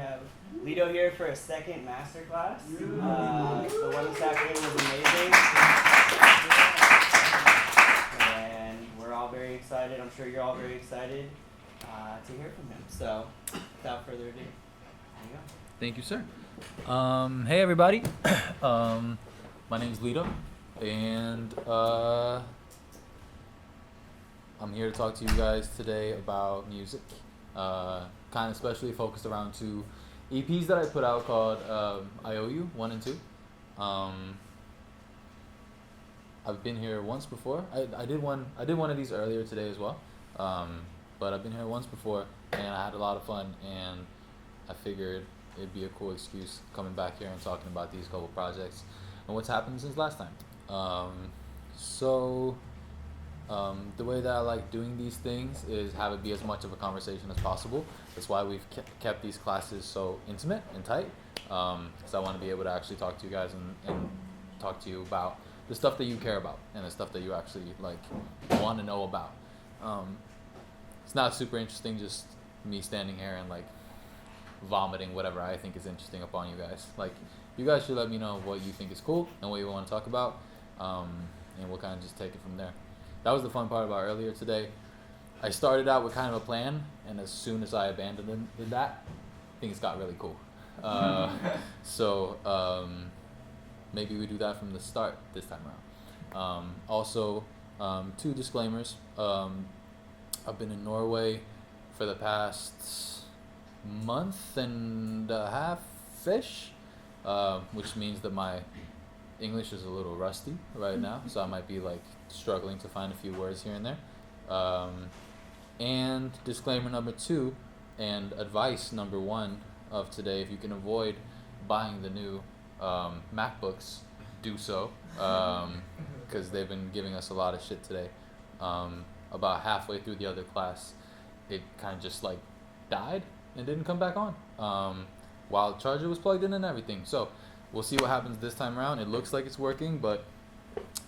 have Lido here for a second masterclass. The one this afternoon was amazing. And we're all very excited. I'm sure you're all very excited to hear from him. So, without further ado, there you go. Thank you, sir. Hey, everybody. My name's Lido, and I'm here to talk to you guys today about music. Kind of especially focused around two EPs that I put out called I Owe You 1 and 2. I've been here once before. I did one of these earlier today as well. But I've been here once before, and I had a lot of fun, and I figured it'd be a cool excuse coming back here and talking about these couple projects and what's happened since last time. The way that I like doing these things is have it be as much of a conversation as possible. That's why we've kept these classes so intimate and tight, because I want to be able to actually talk to you guys and talk to you about the stuff that you care about and the stuff that you actually like want to know about. It's not super interesting just me standing here and like vomiting whatever I think is interesting upon you guys. Like, you guys should let me know what you think is cool and what you want to talk about, and we'll kind of just take it from there. That was the fun part about earlier today. I started out with kind of a plan, and as soon as I abandoned that, things got really cool. Maybe we do that from the start this time around. Also, two disclaimers. I've been in Norway for the past month and a half-ish, which means that my English is a little rusty right now, so I might be like struggling to find a few words here and there. And disclaimer number 2 and advice number 1 of today: if you can avoid buying the new MacBooks, do so, because they've been giving us a lot of shit today. About halfway through the other class, it kind of just like died and didn't come back on, while the charger was plugged in and everything. So we'll see what happens this time around. It looks like it's working, but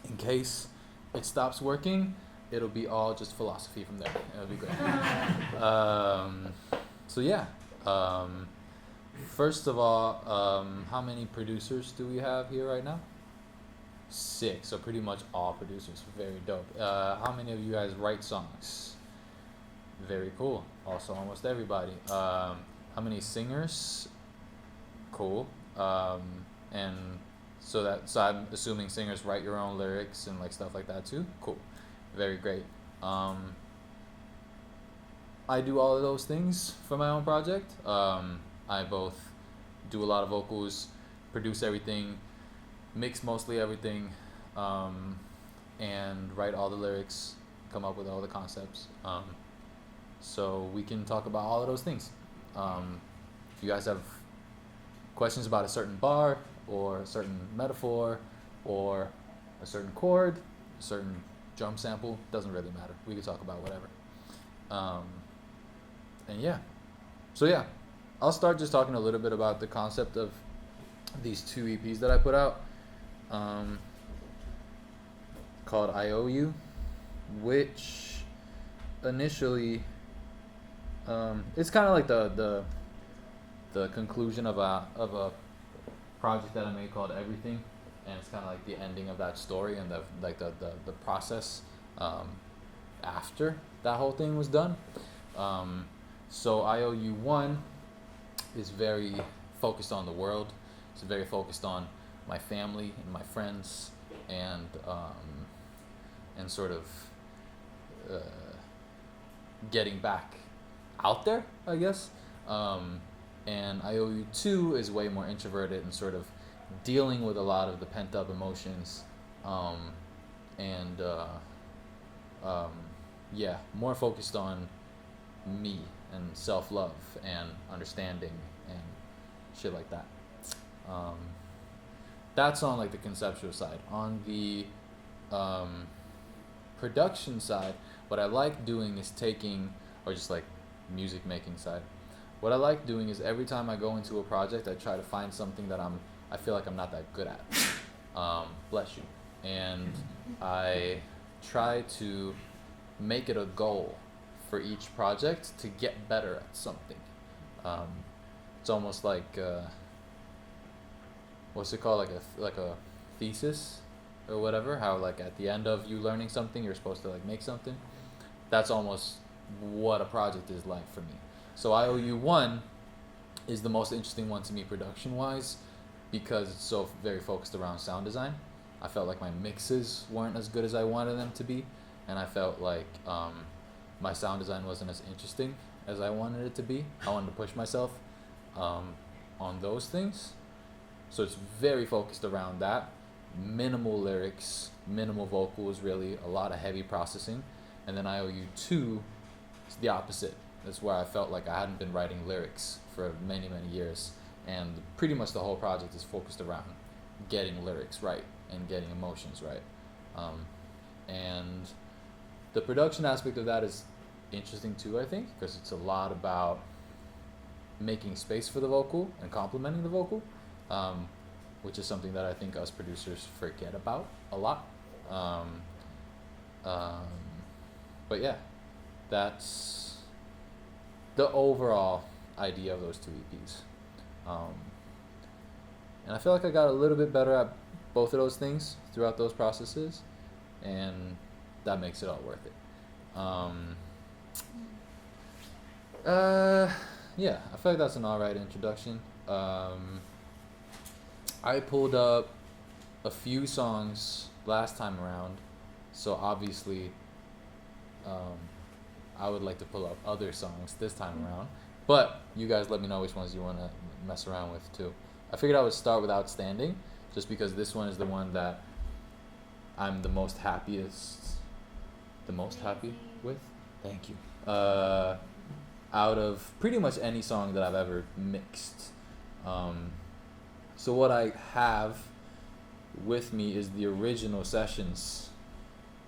in case it stops working, it'll be all just philosophy from there. It'll be great. First of all, how many producers do we have here right now? 6, so pretty much all producers. Very dope. How many of you guys write songs? Very cool. Also almost everybody. How many singers? Cool. And so I'm assuming singers write your own lyrics and like stuff like that too. Cool. Very great. I do all of those things for my own project. I both do a lot of vocals, produce everything, mix mostly everything, and write all the lyrics, come up with all the concepts. So we can talk about all of those things. If you guys have questions about a certain bar or a certain metaphor or a certain chord, a certain drum sample, doesn't really matter. We can talk about whatever. I'll start just talking a little bit about the concept of these 2 EPs that I put out, called I Owe You, which initially it's kind of like the conclusion of a project that I made called Everything, and it's kind of like the ending of that story and the process after that whole thing was done. So I Owe You 1 is very focused on the world. It's very focused on my family and my friends, and sort of getting back out there, I guess. And I Owe You 2 is way more introverted and sort of dealing with a lot of the pent up emotions, more focused on me and self-love and understanding and shit like that. That's on like the conceptual side. On the production side, what I like doing is or just like music making side, what I like doing is every time I go into a project, I try to find something that I feel like I'm not that good at. Bless you. And I try to make it a goal for each project to get better at something. it's almost like what's it called, like a thesis or whatever, how like at the end of you learning something you're supposed to like make something. That's almost what a project is like for me. So IOU1 is the most interesting one to me production wise, because it's so very focused around sound design. I felt like my mixes weren't as good as I wanted them to be, and I felt like my sound design wasn't as interesting as I wanted it to be. I wanted to push myself on those things. So it's very focused around that. Minimal lyrics, minimal vocals, really, a lot of heavy processing. And then IOU2 is the opposite. That's where I felt like I hadn't been writing lyrics for many, many years. And pretty much the whole project is focused around getting lyrics right and getting emotions right. And the production aspect of that is interesting too, I think, because it's a lot about making space for the vocal and complementing the vocal, which is something that I think us producers forget about a lot. But yeah, that's the overall idea of those two EPs. And I feel like I got a little bit better at both of those things throughout those processes, and that makes it all worth it. Yeah, I feel like that's an alright introduction. I pulled up a few songs last time around, so obviously I would like to pull up other songs this time around, but you guys let me know which ones you want to mess around with too. I figured I would start with Outstanding, just because this one is the one that I'm the most happy with. Thank you. Out of pretty much any song that I've ever mixed. So what I have with me is the original sessions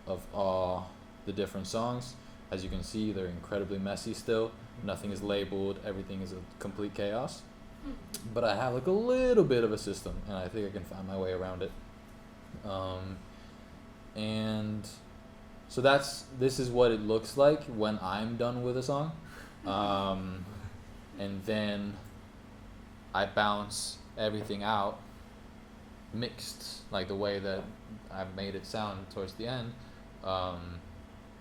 of all the different songs. As you can see, they're incredibly messy still. Nothing is labeled. Everything is a complete chaos. But I have like a little bit of a system, and I think I can find my way around it. And so this is what it looks like when I'm done with a song. And then I bounce everything out mixed, like the way that I've made it sound towards the end.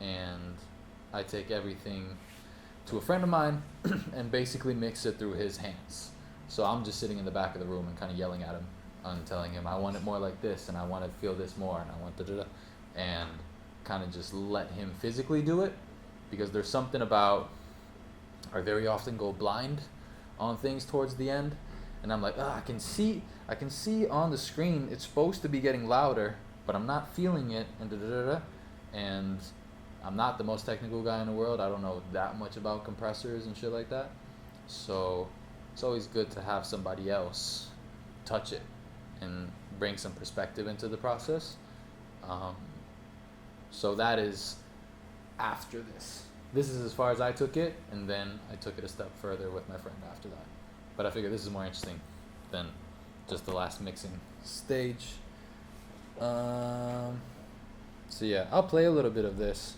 And I take everything to a friend of mine and basically mix it through his hands. So I'm just sitting in the back of the room and kind of yelling at him and telling him I want it more like this, and I want to feel this more, and I want da-da-da, and kind of just let him physically do it, because there's something about I very often go blind on things towards the end, and I'm like, I can see on the screen it's supposed to be getting louder, but I'm not feeling it, and da-da-da-da, and I'm not the most technical guy in the world. I don't know that much about compressors and shit like that, so it's always good to have somebody else touch it and bring some perspective into the process. So that is after this. This is as far as I took it, and then I took it a step further with my friend after that. But I figure this is more interesting than just the last mixing stage. So yeah, I'll play a little bit of this,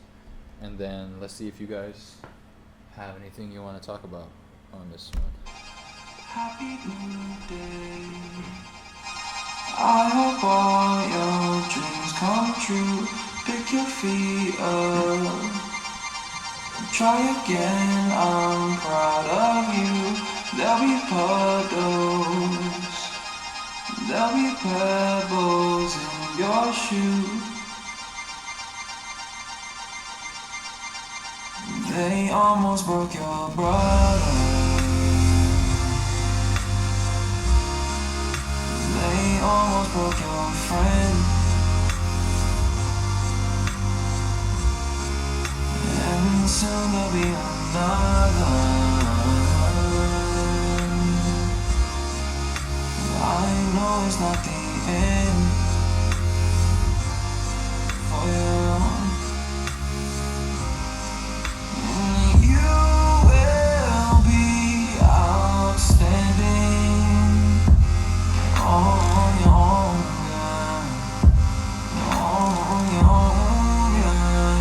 and then let's see if you guys have anything you want to talk about on this one. Happy birthday. I hope all your dreams come true. Pick your feet up. Try again, I'm proud of you. There'll be puddles. There'll be pebbles in your shoe. They almost broke your brother. They almost broke your friend. And soon there'll be another. I know it's not the end for you. You will be outstanding on your own, yeah. On your own, yeah.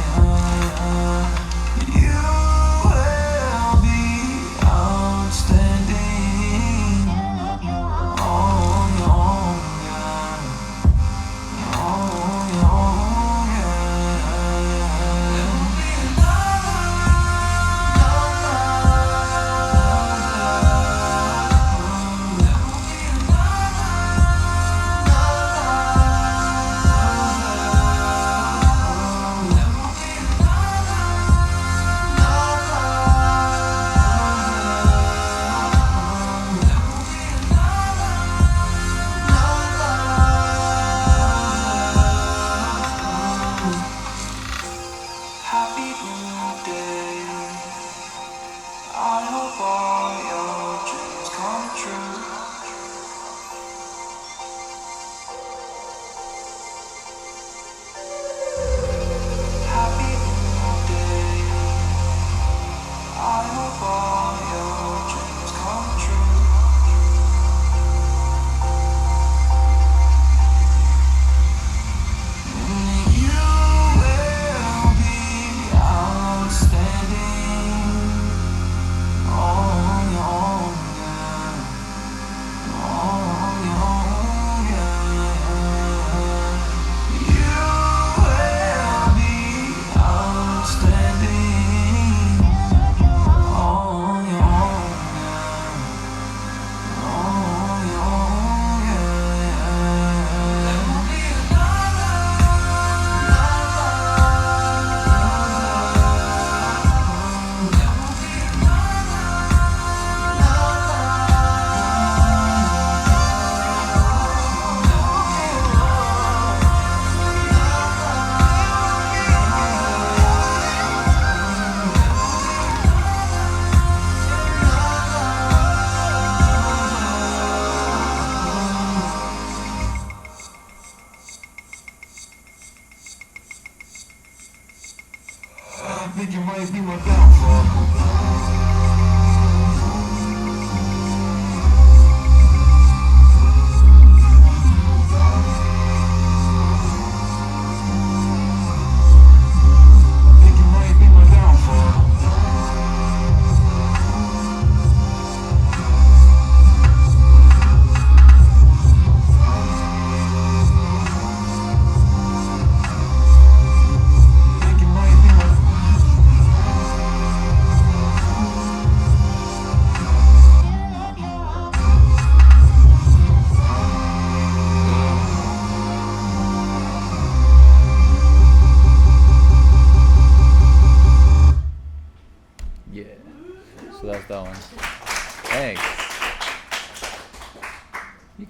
You will be outstanding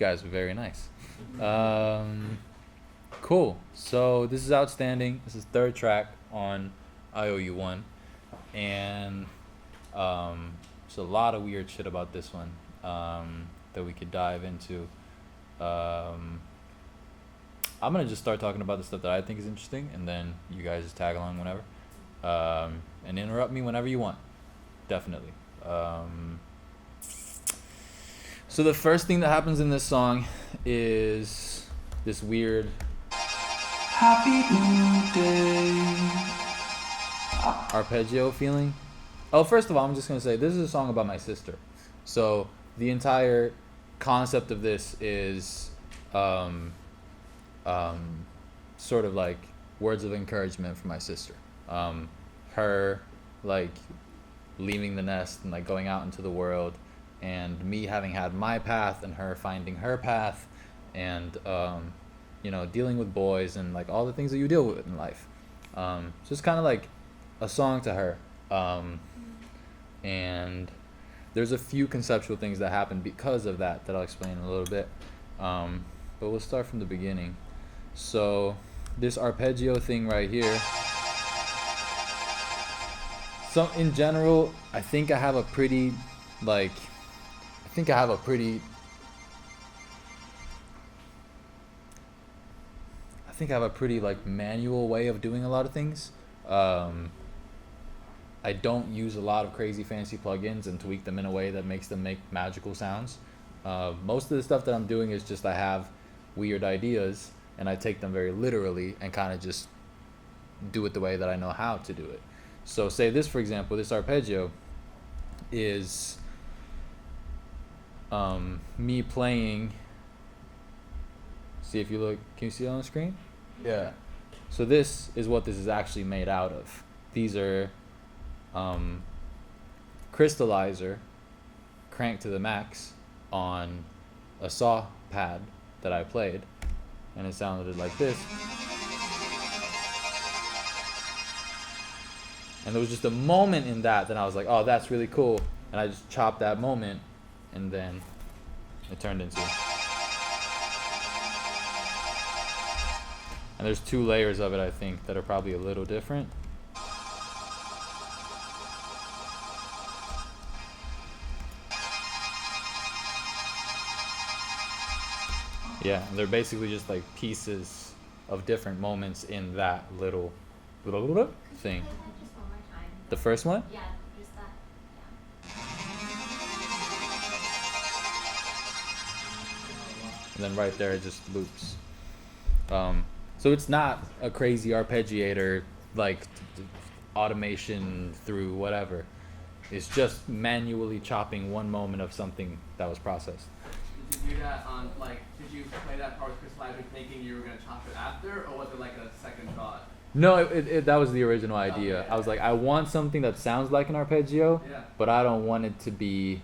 guys are very nice. Cool. So this is Outstanding. This is third track on IOU1. And there's a lot of weird shit about this one that we could dive into. I'm going to just start talking about the stuff that I think is interesting, and then you guys just tag along whenever. And interrupt me whenever you want. Definitely. So the first thing that happens in this song is this weird Happy New Day. arpeggio feeling. Oh, first of all, I'm just going to say this is a song about my sister. So the entire concept of this is sort of like words of encouragement for my sister. Her like leaving the nest and like going out into the world, and me having had my path and her finding her path, and dealing with boys and like all the things that you deal with in life. So it's kind of like a song to her. And there's a few conceptual things that happen because of that I'll explain in a little bit. But we'll start from the beginning. So this arpeggio thing right here. So in general, I think I have a pretty like manual way of doing a lot of things. I don't use a lot of crazy fancy plugins and tweak them in a way that makes them make magical sounds. Most of the stuff that I'm doing is just I have weird ideas and I take them very literally and kind of just do it the way that I know how to do it. So say this, for example, this arpeggio is me playing. See if you look, can you see it on the screen? Yeah. So this is what this is actually made out of. These are crystallizer cranked to the max on a saw pad that I played, and it sounded like this. And there was just a moment in that I was like, oh, that's really cool. And I just chopped that moment, and then it turned into. And there's 2 layers of it, I think, that are probably a little different. Yeah, and they're basically just like pieces of different moments in that little thing. Just one more time. The first one? Yeah, just that. Yeah. And then right there it just loops. So it's not a crazy arpeggiator like automation through whatever. It's just manually chopping one moment of something that was processed. Did you do that on, did you play that part with crystallizer thinking you were going to chop it after, or was it like a second thought? No, that was the original idea. Okay. I was like, I want something that sounds like an arpeggio, Yeah. but I don't want it to be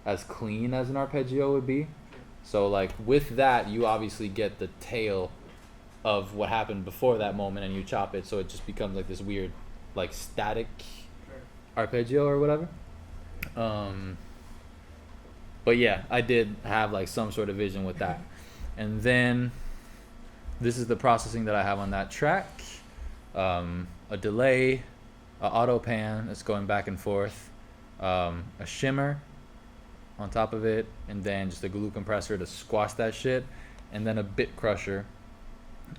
as clean as an arpeggio would be. So like with that, you obviously get the tail of what happened before that moment, and you chop it, so it just becomes like this weird, like static arpeggio or whatever. But yeah, I did have like some sort of vision with that. And then this is the processing that I have on that track. A delay, a auto pan that's going back and forth, a shimmer on top of it, and then just a glue compressor to squash that shit, and then a bit crusher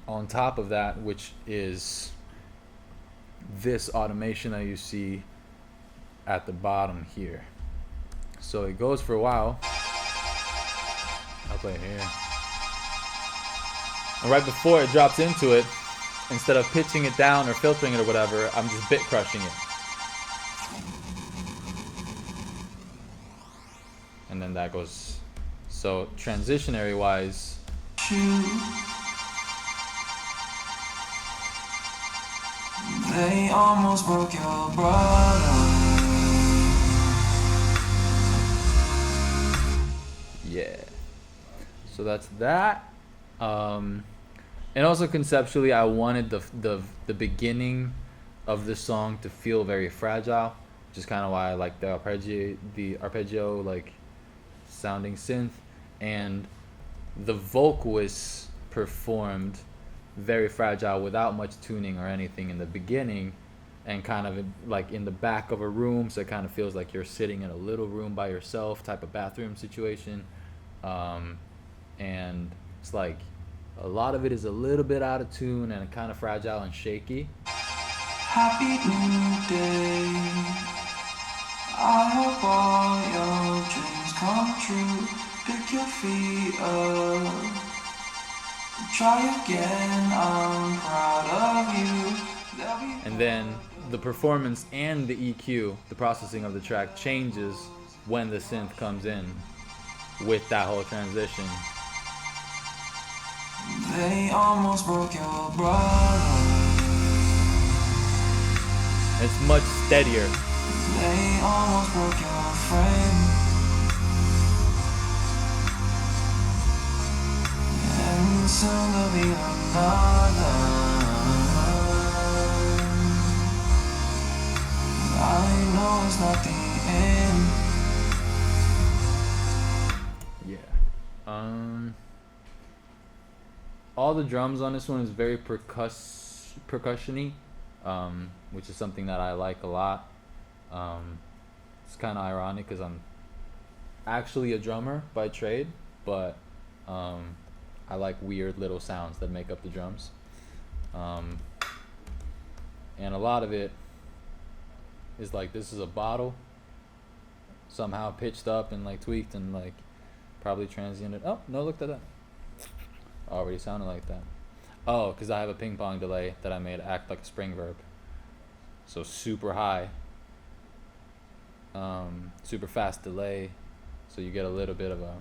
on top of that, which is this automation that you see at the bottom here. So it goes for a while. I'll play it here. And right before it drops into it, instead of pitching it down or filtering it or whatever, I'm just bit crushing it. And then that goes. So transitionary wise, They almost broke your brother. yeah. So that's that. And also conceptually, I wanted the beginning of the song to feel very fragile, which is kind of why I like the arpeggio like sounding synth. And the vocalist performed very fragile without much tuning or anything in the beginning, and kind of like in the back of a room, so it kind of feels like you're sitting in a little room by yourself type of bathroom situation. And it's like a lot of it is a little bit out of tune and kind of fragile and shaky. Happy new day. I hope all your dreams come true. Pick your feet up. Try again, I'm proud of you. And then the performance and the EQ, the processing of the track, changes when the synth comes in with that whole transition. They almost broke your brother. It's much steadier. They almost broke your friend. And soon there'll be another. I know it's not the end. Yeah. All the drums on this one is very percussion-y, which is something that I like a lot. It's kind of ironic because I'm actually a drummer by trade, but I like weird little sounds that make up the drums. And a lot of it is like, this is a bottle somehow pitched up and like tweaked and like probably transiented. Oh, no, look at that. Already sounded like that. Oh, because I have a ping pong delay that I made act like a spring verb. So super high, super fast delay, so you get a little bit of a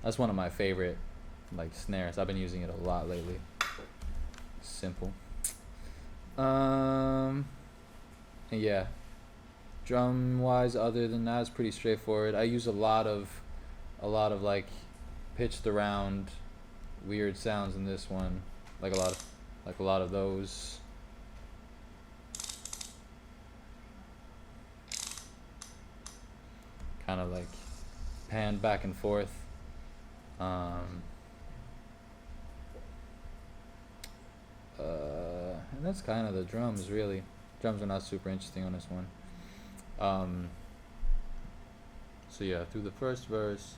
that's one of my favorite like snares. I've been using it a lot lately. Simple. And yeah, drum wise, other than that, it's pretty straightforward. I use a lot of like pitched around weird sounds in this one, like a lot of those. Kind of like pan back and forth. And that's kind of the drums, really. Drums are not super interesting on this one. So yeah, through the first verse.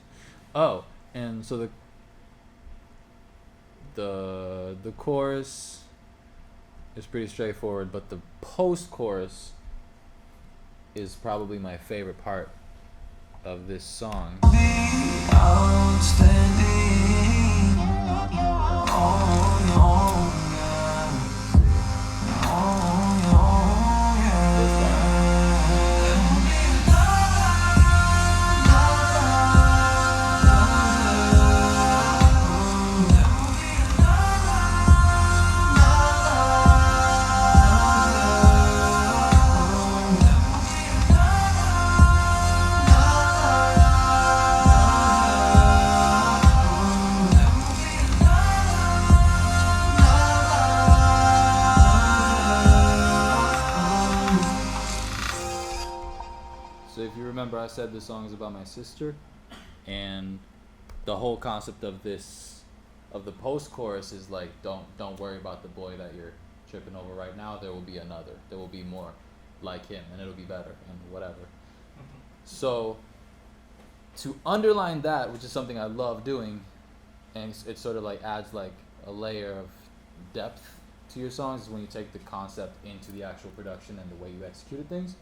Oh, and so the chorus is pretty straightforward, but the post-chorus is probably my favorite part of this song. So if you remember, I said this song is about my sister, and the whole concept of the post-chorus is like, don't worry about the boy that you're tripping over right now. There will be another. There will be more like him, and it'll be better, and whatever. So to underline that, which is something I love doing, and it sort of like adds like a layer of depth to your songs, is when you take the concept into the actual production and the way you executed things.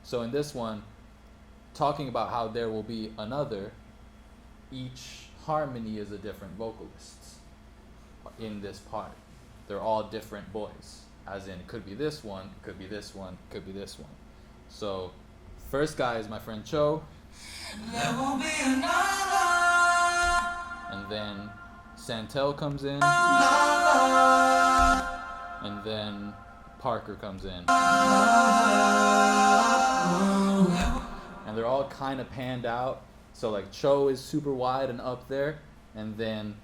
So in this one, talking about how there will be another, each harmony is a different vocalist in this part. They're all different boys, as in it could be this one, it could be this one, it could be this one. So first guy is my friend Cho, There will be another. and then Santel comes in, and then Parker comes in. And they're all kind of panned out. So like Cho is super wide and up there, and then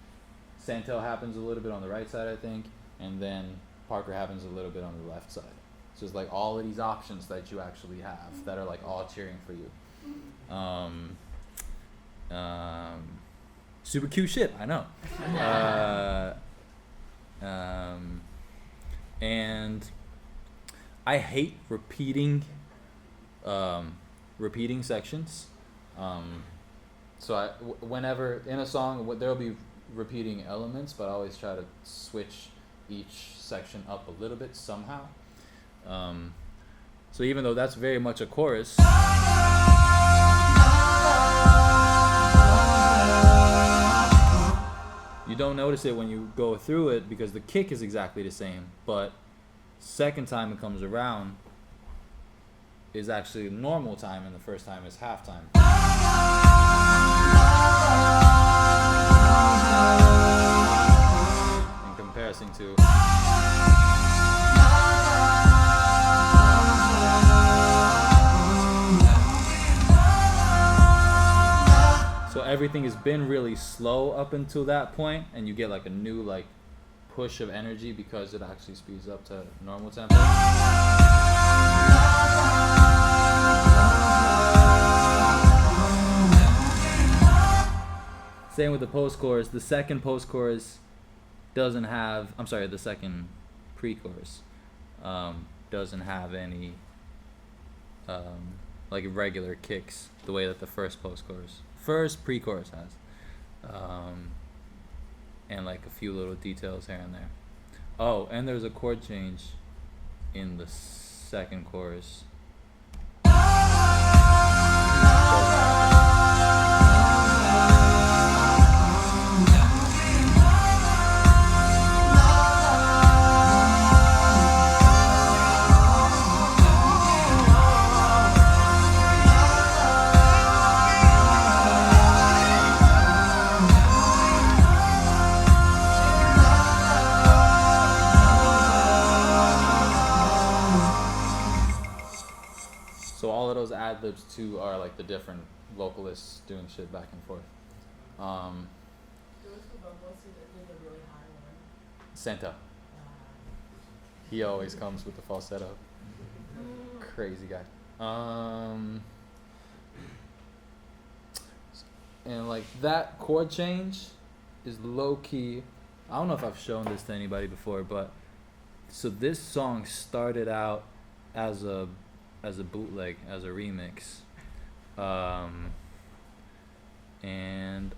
Santel happens a little bit on the right side, I think, and then Parker happens a little bit on the left side. So it's like all of these options that you actually have that are like all cheering for you. Super cute shit, I know. And I hate repeating sections. So whenever in a song, there'll be repeating elements, but I always try to switch each section up a little bit somehow. So even though that's very much a chorus, you don't notice it when you go through it because the kick is exactly the same, but second time it comes around is actually normal time and the first time is half time. In comparison to so everything has been really slow up until that point, and you get like a new like push of energy because it actually speeds up to normal tempo. Same with the post-chorus. The second post-chorus doesn't have, the second pre-chorus doesn't have any like regular kicks the way that the first pre-chorus has. And like a few little details here and there. Oh, and there's a chord change in the second chorus. Ad libs too are like the different vocalists doing shit back and forth. Santa. He always comes with the falsetto. Crazy guy. And like that chord change is low key. I don't know if I've shown this to anybody before, but so this song started out as a bootleg, as a remix, and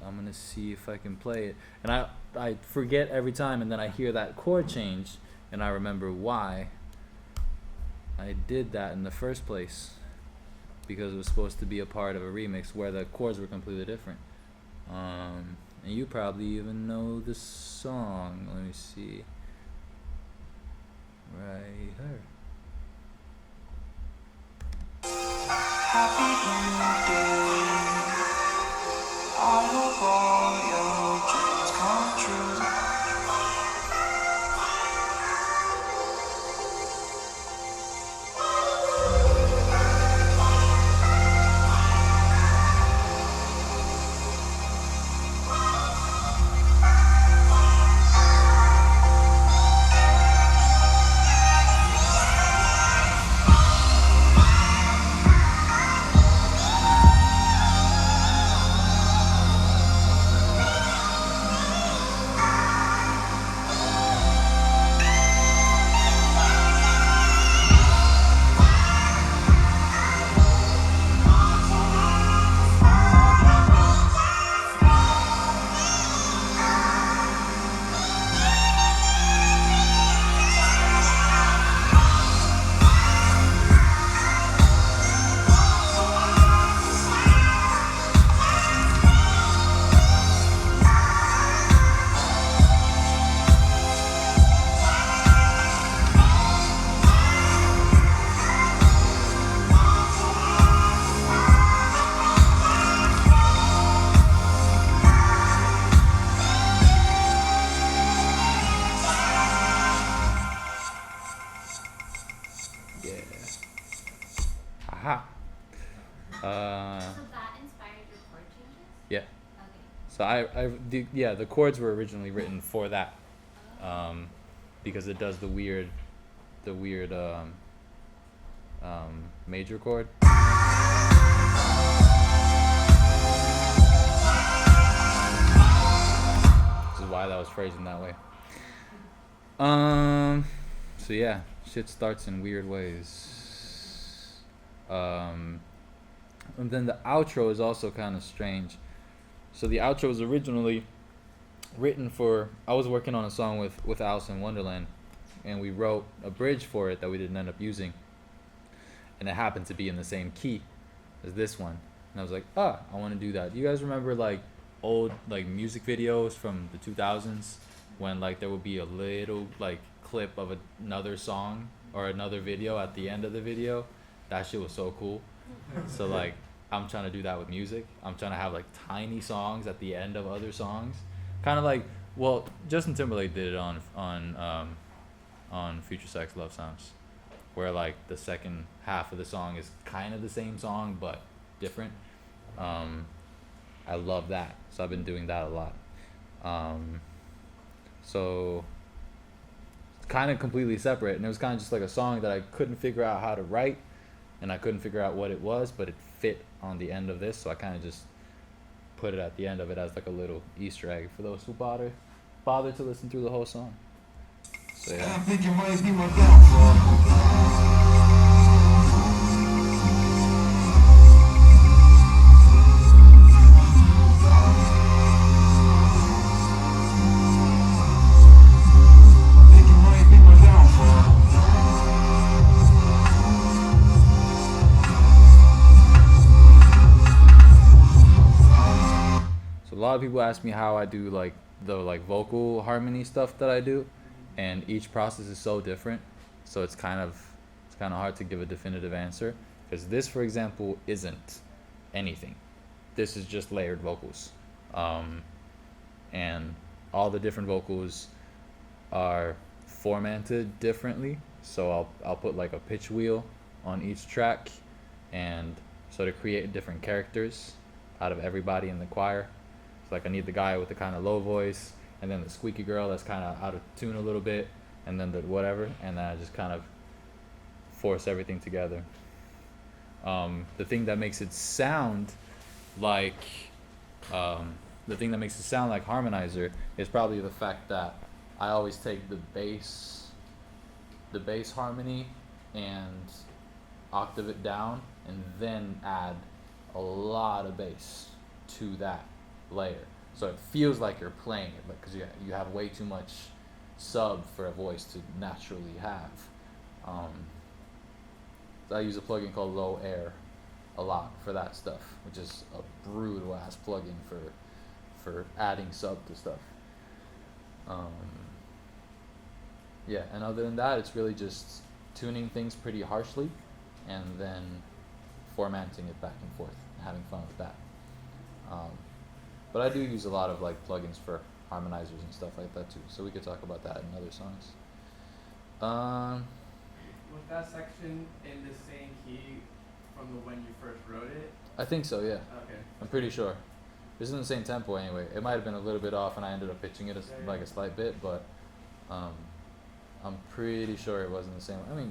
I'm gonna see if I can play it. And I forget every time, and then I hear that chord change, and I remember why I did that in the first place, because it was supposed to be a part of a remix where the chords were completely different. And you probably even know the song. Let me see. Right here. Happy birthday. I hope all your dreams come true. Yeah, the chords were originally written for that, because it does the weird major chord. This is why that was phrasing that way. So yeah, shit starts in weird ways. And then the outro is also kind of strange. So the outro was originally written for, I was working on a song with Alice in Wonderland, and we wrote a bridge for it that we didn't end up using. And it happened to be in the same key as this one. And I was like, I want to do that. Do you guys remember like old like music videos from the 2000s when like there would be a little like clip of another song or another video at the end of the video? That shit was so cool. So like I'm trying to do that with music. I'm trying to have like tiny songs at the end of other songs. Kind of like, well, Justin Timberlake did it on Future Sex Love Sounds, where like the second half of the song is kind of the same song but different. I love that, so I've been doing that a lot. So it's kind of completely separate, and it was kind of just like a song that I couldn't figure out how to write, and I couldn't figure out what it was, but it fit on the end of this, so I kind of just put it at the end of it as like a little Easter egg for those who bother to listen through the whole song. So yeah. I think it might be my downfall. I think it might be my downfall. So a lot of people ask me how I do like the like vocal harmony stuff that I do, and each process is so different. So it's kind of hard to give a definitive answer, because this, for example, isn't anything. This is just layered vocals, and all the different vocals are formatted differently. So I'll put like a pitch wheel on each track, and so to create different characters out of everybody in the choir. So like I need the guy with the kind of low voice, and then the squeaky girl that's kind of out of tune a little bit, and then the whatever, and then I just kind of force everything together. The thing that makes it sound like harmonizer is probably the fact that I always take the bass harmony and octave it down, and then add a lot of bass to that layer, so it feels like you're playing it, because you have way too much sub for a voice to naturally have. So I use a plugin called Low Air a lot for that stuff, which is a brutal ass plugin for adding sub to stuff. Yeah, and other than that, it's really just tuning things pretty harshly and then formatting it back and forth and having fun with that. But I do use a lot of like plugins for harmonizers and stuff like that too, so we could talk about that in other songs. Was that section in the same key from when you first wrote it? I think so, yeah. Okay. I'm pretty sure. This is in the same tempo anyway. It might have been a little bit off, and I ended up pitching it like a slight bit, but I'm pretty sure it wasn't the same. I mean,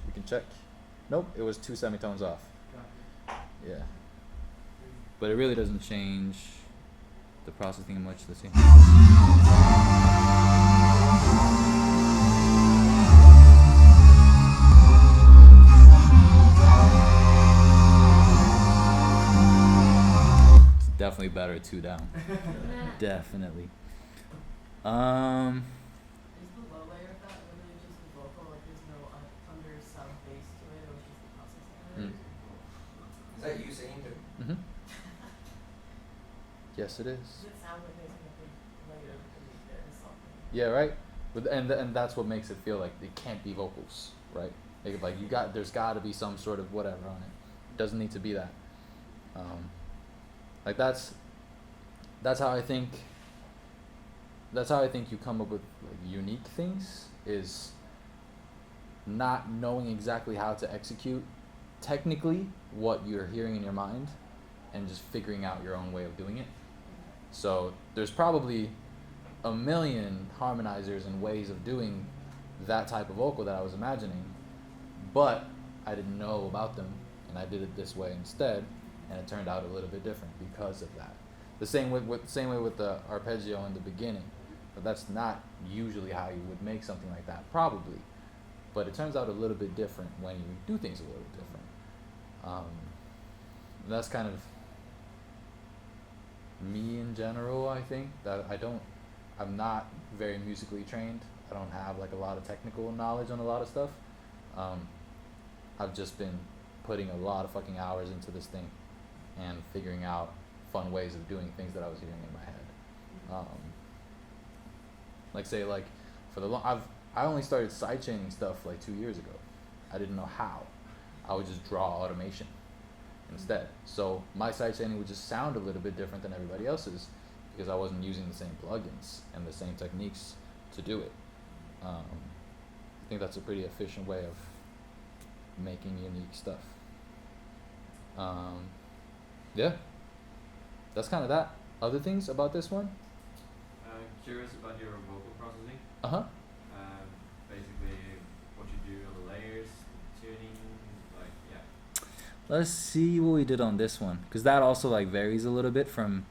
we can check. Nope, it was 2 semitones off. Yeah. But it really doesn't change the processing much the same. It's definitely better 2 down. Definitely. Is the low layer of that really just the vocal? Like there's no under sub bass to it, or just the processing? Is that you singing too? Mm-hmm. Yes, it is. Does it sound like there's like a big layer beneath there or something? Yeah, right. And that's what makes it feel like it can't be vocals, right? Like there's got to be some sort of whatever on it. It doesn't need to be that. Like that's how I think. That's how I think you come up with like unique things, is not knowing exactly how to execute technically what you're hearing in your mind, and just figuring out your own way of doing it. So there's probably a million harmonizers and ways of doing that type of vocal that I was imagining, but I didn't know about them, and I did it this way instead, and it turned out a little bit different because of that. The same way with the arpeggio in the beginning, but that's not usually how you would make something like that, probably. But it turns out a little bit different when you do things a little different. And that's kind of me in general. I think that I'm not very musically trained. I don't have like a lot of technical knowledge on a lot of stuff. I've just been putting a lot of fucking hours into this thing and figuring out fun ways of doing things that I was hearing in my head. Like say like I only started sidechaining stuff like 2 years ago. I didn't know how. I would just draw automation instead. So my sidechaining would just sound a little bit different than everybody else's because I wasn't using the same plugins and the same techniques to do it. I think that's a pretty efficient way of making unique stuff. Yeah, that's kind of that. Other things about this one? I'm curious about your vocal processing. Uh-huh. Basically, what you do on the layers, tuning, like, yeah. Let's see what we did on this one, because that also like varies a little bit from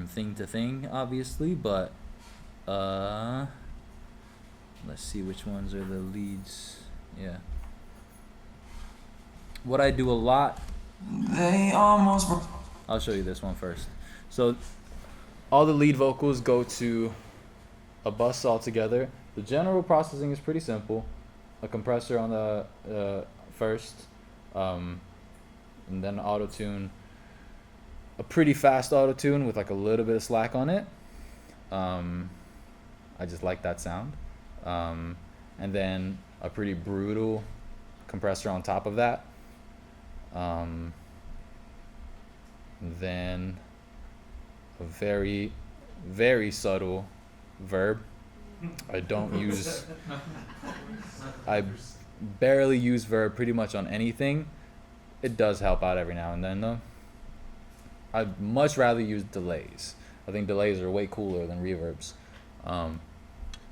thing to thing, obviously. But let's see which ones are the leads. Yeah. What I do a lot. They almost broke. I'll show you this one first. So all the lead vocals go to a bus altogether. The general processing is pretty simple. A compressor on the first, and then auto-tune. A pretty fast auto-tune with like a little bit of slack on it. I just like that sound. And then a pretty brutal compressor on top of that. Then a very, very subtle verb. I barely use verb pretty much on anything. It does help out every now and then though. I'd much rather use delays. I think delays are way cooler than reverbs.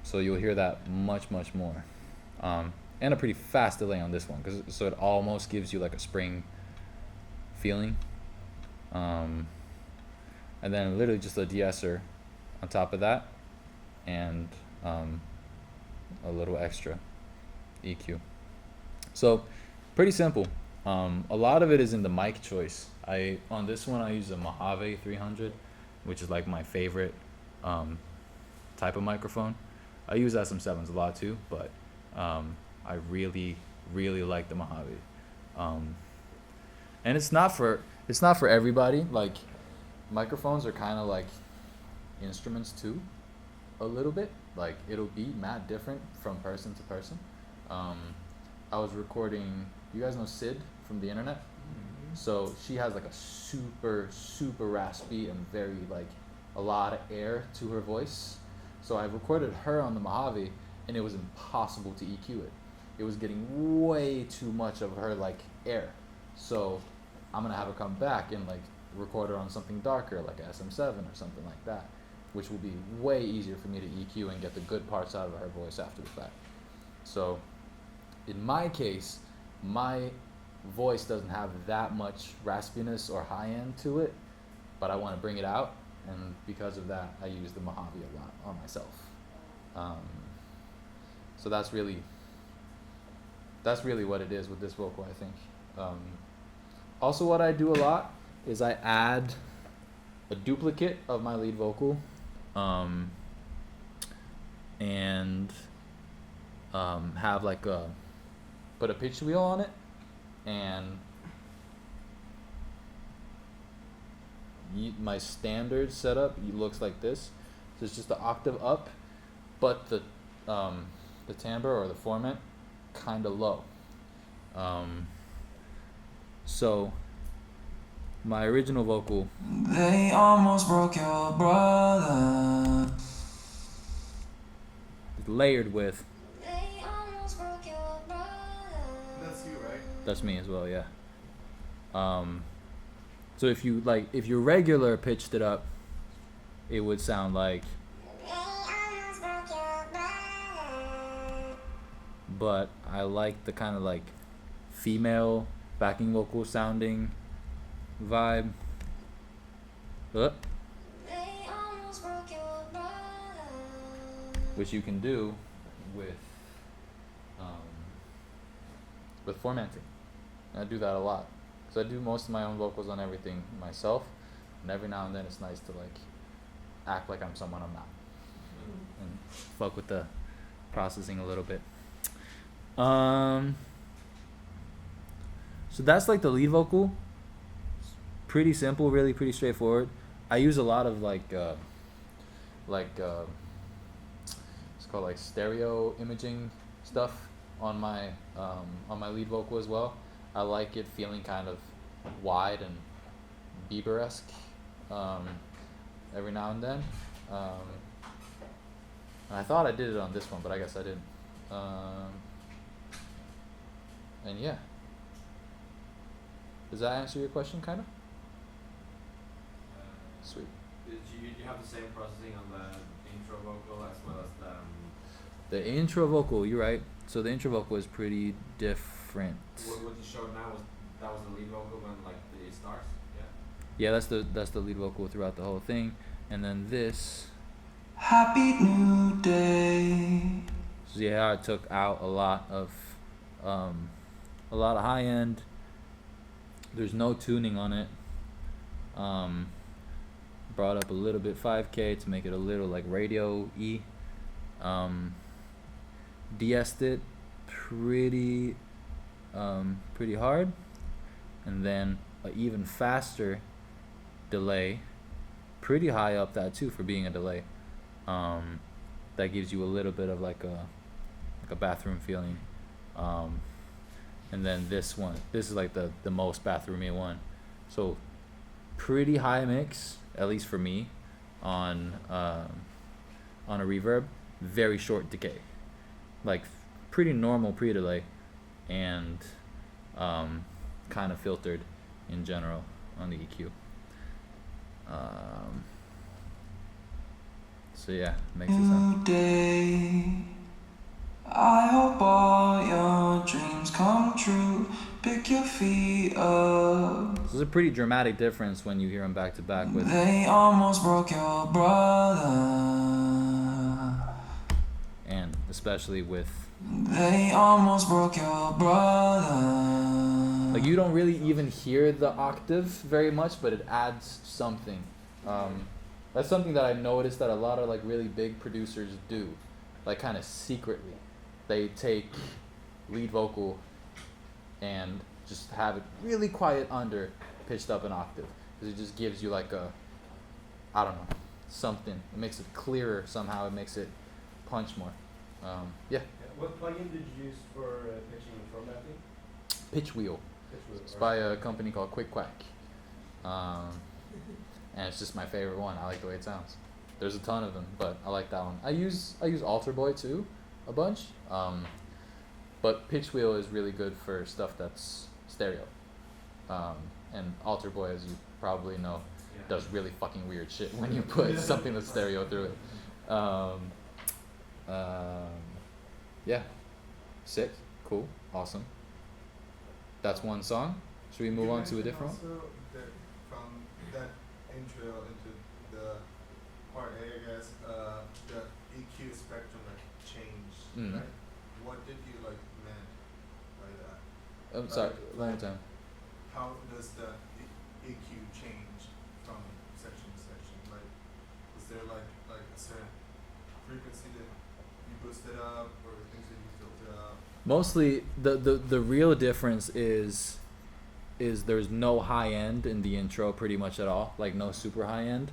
So you'll hear that much more. And a pretty fast delay on this one, so it almost gives you like a spring feeling. And then literally just a de-esser on top of that, and a little extra EQ. So pretty simple. A lot of it is in the mic choice. On this one I use a Mojave 300, which is like my favorite type of microphone. I use SM7s a lot too, but I really like the Mojave. And it's not for everybody. Like, microphones are kind of like instruments too, a little bit. Like, it'll be mad different from person to person. I was recording, you guys know Sid from the internet? Mm-hmm. So she has like a super raspy and very like a lot of air to her voice. So I recorded her on the Mojave, and it was impossible to EQ it. It was getting way too much of her like air. So I'm gonna have her come back and like record her on something darker, like a SM7 or something like that, which will be way easier for me to EQ and get the good parts out of her voice after the fact. So in my case, my voice doesn't have that much raspiness or high end to it, but I want to bring it out, and because of that, I use the Mojave a lot on myself. So that's really what it is with this vocal, I think. Also, what I do a lot is I add a duplicate of my lead vocal, and have like put a pitch wheel on it, and my standard setup looks like this. So it's just the octave up, but the timbre or the formant kind of low. So my original vocal, They almost broke your brother. is layered with. They almost broke your brother. That's you, right? That's me as well, yeah. So if you regular pitched it up, it would sound like. They almost broke your brother. But I like the kind of like female backing vocal sounding vibe. They almost broke your brother. Which you can do with formatting. And I do that a lot because I do most of my own vocals on everything myself, and every now and then it's nice to like act like I'm someone I'm not and fuck with the processing a little bit. So that's like the lead vocal. Pretty simple, really pretty straightforward. I use a lot of it's called like stereo imaging stuff on my lead vocal as well. I like it feeling kind of wide and Bieber-esque every now and then. And I thought I did it on this one, but I guess I didn't. And yeah. Does that answer your question, kind of? Sweet. Did you have the same processing on the intro vocal as well as The intro vocal, you're right. So the intro vocal is pretty different. what you showed now was the lead vocal when like the stars? Yeah, that's the lead vocal throughout the whole thing. And then this. Happy New Day. So yeah, I took out a lot of high end. There's no tuning on it. Brought up a little bit 5K to make it a little like radio-y. De-essed it pretty hard, and then an even faster delay, pretty high up that too for being a delay. That gives you a little bit of like a bathroom feeling. And then this is like the most bathroomy one. So pretty high mix, at least for me, on a reverb. Very short decay, like pretty normal pre-delay, and kind of filtered in general on the EQ. So yeah, makes it sound. New day. I hope all your dreams come true. Pick your feet up. This is a pretty dramatic difference when you hear them back to back with. They almost broke your brother. And especially with. They almost broke your brother. Like you don't really even hear the octave very much, but it adds something. That's something that I noticed that a lot of like really big producers do, like kind of secretly. They take lead vocal and just have it really quiet under, pitched up an octave, because it just gives you like a, I don't know, something. It makes it clearer somehow. It makes it punch more. Yeah. What plugin did you use for pitching and formatting? Pitch wheel. It's by a company called Quick Quack. And it's just my favorite one. I like the way it sounds. There's a ton of them, but I like that one. I use Alter Boy too, a bunch. But Pitch Wheel is really good for stuff that's stereo. And Alter Boy, as you probably know, does really fucking weird shit when you put something that's stereo through it. Yeah. Sick. Cool. Awesome. That's one song. Should we move on to a different one? Also, that from that intro into the part A, I guess, the EQ spectrum like changed, right? What did you like meant by that? I'm sorry. One more time. How does the EQ change from section to section? Like, is there like a certain frequency that you boosted up, or things that you filtered up? Mostly, the real difference is there's no high end in the intro pretty much at all, like no super high end.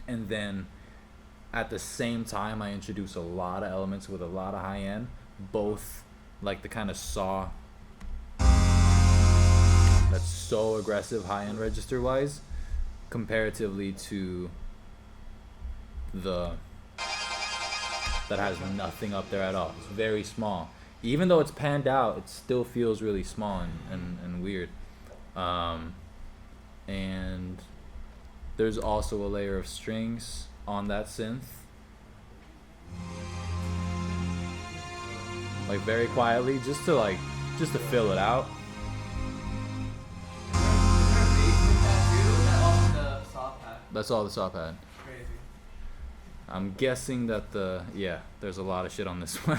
And then at the same time, I introduce a lot of elements with a lot of high end, both like the kind of saw that's so aggressive high end register wise, comparatively to the that has nothing up there at all. It's very small. Even though it's panned out, it still feels really small and weird. And there's also a layer of strings on that synth. Like very quietly, just to like just to fill it out. Is there a bass in that too? Is that all the saw pad? That's all the saw pad. Crazy. I'm guessing that there's a lot of shit on this one.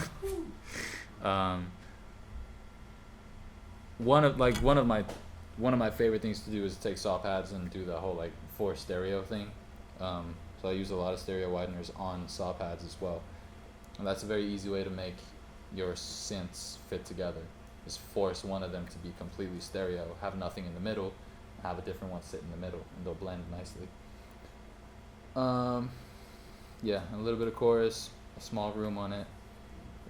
One of my favorite things to do is take saw pads and do the whole like 4 stereo thing. So I use a lot of stereo wideners on saw pads as well, and that's a very easy way to make your synths fit together. Is force one of them to be completely stereo, have nothing in the middle, have a different one sit in the middle, and they'll blend nicely. Yeah, a little bit of chorus, a small room on it,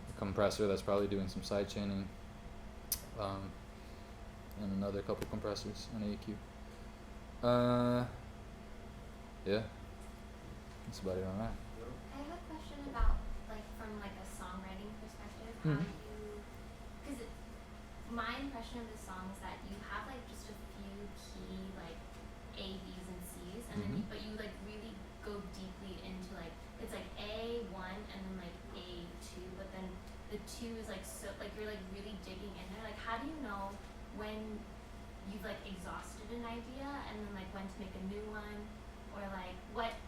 a compressor that's probably doing some side chaining, and another couple compressors and an EQ. Yeah, that's about it on that. I have a question about, like, from like a songwriting perspective, how Mhm. you, because my impression of the song is that you have like just a few key like A, B's, and C's, and then Mhm. but you like really go deeply into like it's like A1 and then like A2, but then the 2 is like so like you're like really digging in there. Like, how do you know when you've like exhausted an idea and then like when to make a new one, or like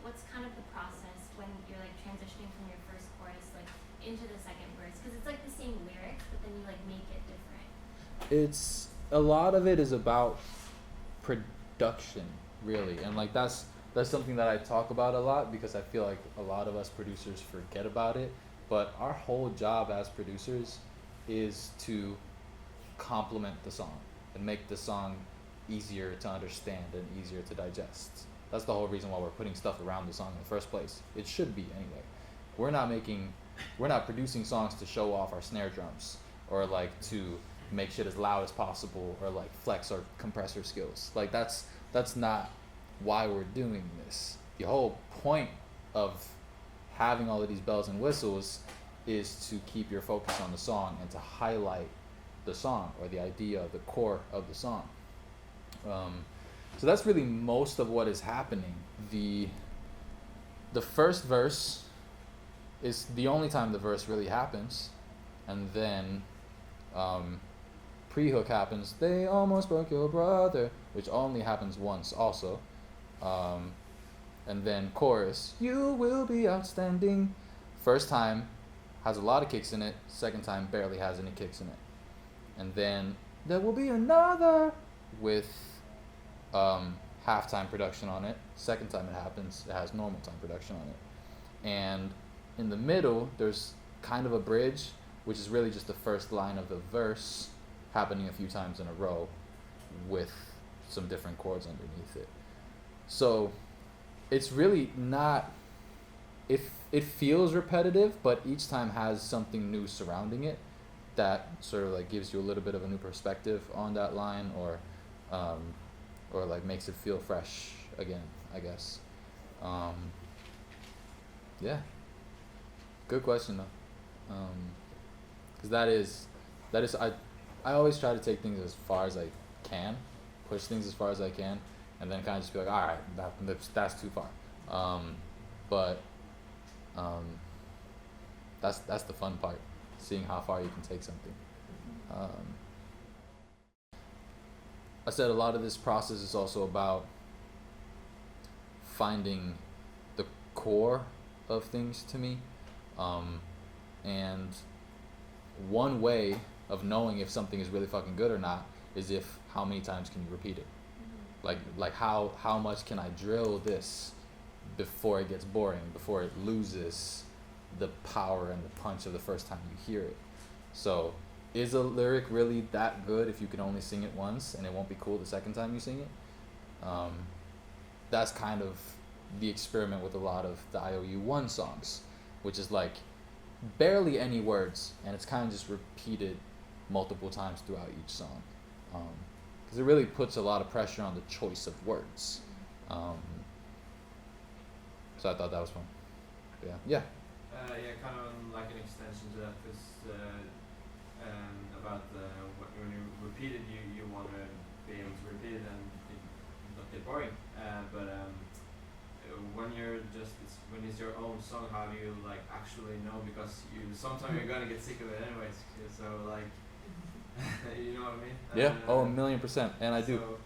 what's kind of the process when you're like transitioning from your first chorus like into the second verse, because it's like the same lyrics but then you like make it different. It's a lot of it is about production, really, and like that's something that I talk about a lot because I feel like a lot of us producers forget about it. But our whole job as producers is to complement the song and make the song easier to understand and easier to digest. That's the whole reason why we're putting stuff around the song in the first place. It should be anyway. We're not producing songs to show off our snare drums or like to make shit as loud as possible or like flex our compressor skills. Like that's not why we're doing this. The whole point of having all of these bells and whistles is to keep your focus on the song and to highlight the song or the idea, the core of the song. So that's really most of what is happening. The first verse is the only time the verse really happens, and then pre-hook happens, they almost broke your brother, which only happens once also. And then chorus, you will be outstanding. First time has a lot of kicks in it, second time barely has any kicks in it. And then there will be another with halftime production on it. Second time it happens, it has normal time production on it. And in the middle, there's kind of a bridge, which is really just the first line of the verse happening a few times in a row with some different chords underneath it. So it's really not, it feels repetitive, but each time has something new surrounding it that sort of like gives you a little bit of a new perspective on that line, or like makes it feel fresh again, I guess. Yeah, good question though, because that is I always try to take things as far as I can, push things as far as I can, and then kind of just be like, all right, that's too far. But that's the fun part, seeing how far you can take something. I said a lot of this process is also about finding the core of things to me, and one way of knowing if something is really fucking good or not is if how many times can you repeat it. Like how much can I drill this before it gets boring, before it loses the power and the punch of the first time you hear it. So is a lyric really that good if you can only sing it once and it won't be cool the second time you sing it? That's kind of the experiment with a lot of the IOU1 songs, which is like barely any words, and it's kind of just repeated multiple times throughout each song, because it really puts a lot of pressure on the choice of words. So I thought that was fun. Yeah. Yeah, kind of like an extension to that, because about when you repeat it, you want to be able to repeat it and it not get boring. But when when it's your own song, how do you like actually know? Because sometimes you're gonna get sick of it anyways. So like, You know what I mean? Yeah. Oh, 1,000,000%. And I do. So,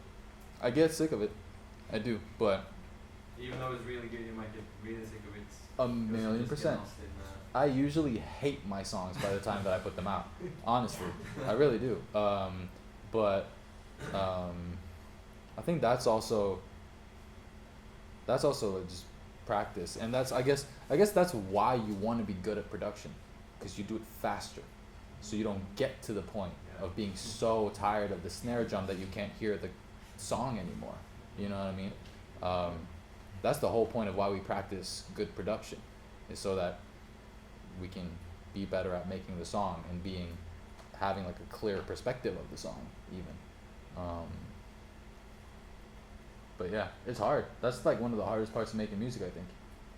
I get sick of it. I do. But even though it's really good, you might get really sick of it. 1,000,000%. Lost in, I usually hate my songs by the time that I put them out. Honestly, I really do. But I think that's also like just practice, and that's I guess that's why you want to be good at production, because you do it faster, so you don't get to the point of being so tired of the snare drum that you can't hear the song anymore. You know what I mean? That's the whole point of why we practice good production, is so that we can be better at making the song and having like a clear perspective of the song even. But yeah, it's hard. That's like one of the hardest parts of making music, I think,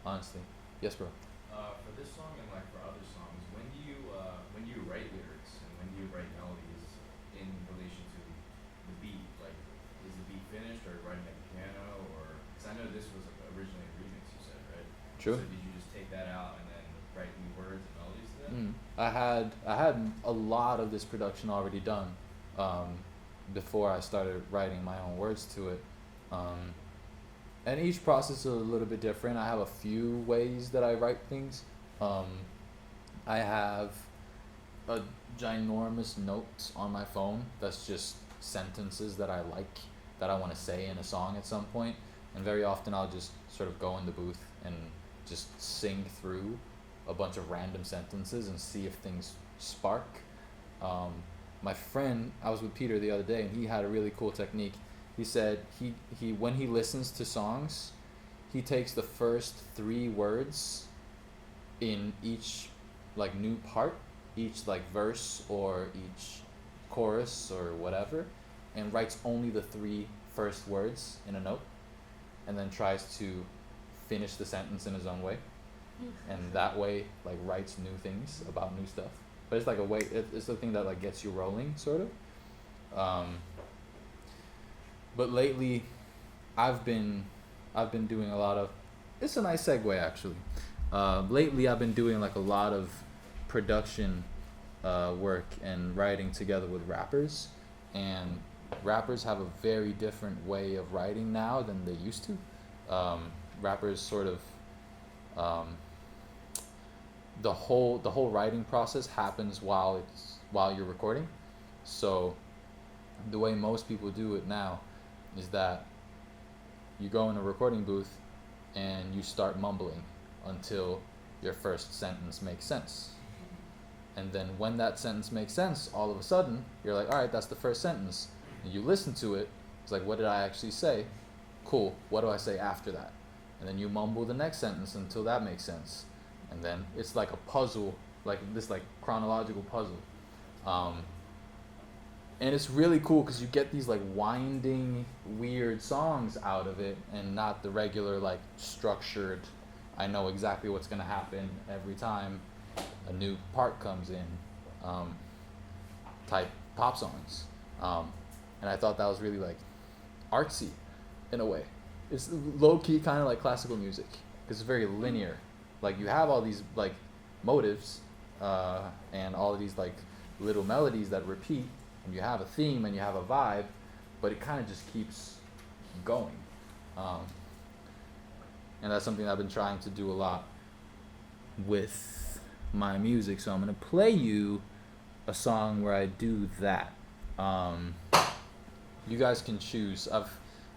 honestly. Yes, bro. For this song and like for other songs, when do you write lyrics and when do you write melodies in relation to the beat? Like, is the beat finished or writing at the piano, or because I know this was originally a remix, you said, right? True. So did you just take that out and then write new words and melodies to that? I had a lot of this production already done before I started writing my own words to it. And each process is a little bit different. I have a few ways that I write things. I have a ginormous note on my phone that's just sentences that I like, that I want to say in a song at some point. And very often I'll just sort of go in the booth and just sing through a bunch of random sentences and see if things spark. My friend, I was with Peter the other day, and he had a really cool technique. He said he when he listens to songs, he takes the first 3 words in each like new part, each like verse or each chorus or whatever, and writes only the 3 first words in a note, and then tries to finish the sentence in his own way, and that way like writes new things about new stuff. But it's like a way, it's the thing that like gets you rolling, sort of. But lately, I've been doing a lot of. It's a nice segue actually. Lately, I've been doing like a lot of production work and writing together with rappers, and rappers have a very different way of writing now than they used to. Rappers sort of. The whole writing process happens while you're recording. So the way most people do it now is that you go in a recording booth and you start mumbling until your first sentence makes sense. And then when that sentence makes sense, all of a sudden you're like, all right, that's the first sentence. And you listen to it, it's like, what did I actually say? Cool, what do I say after that? And then you mumble the next sentence until that makes sense. And then it's like a puzzle, like this like chronological puzzle. And it's really cool because you get these like winding, weird songs out of it, and not the regular like structured, I know exactly what's gonna happen every time a new part comes in, type pop songs. And I thought that was really like artsy in a way. It's low key kind of like classical music because it's very linear. Like you have all these like motives and all of these like little melodies that repeat, and you have a theme and you have a vibe, but it kind of just keeps going. And that's something I've been trying to do a lot with my music. So I'm gonna play you a song where I do that. You guys can choose.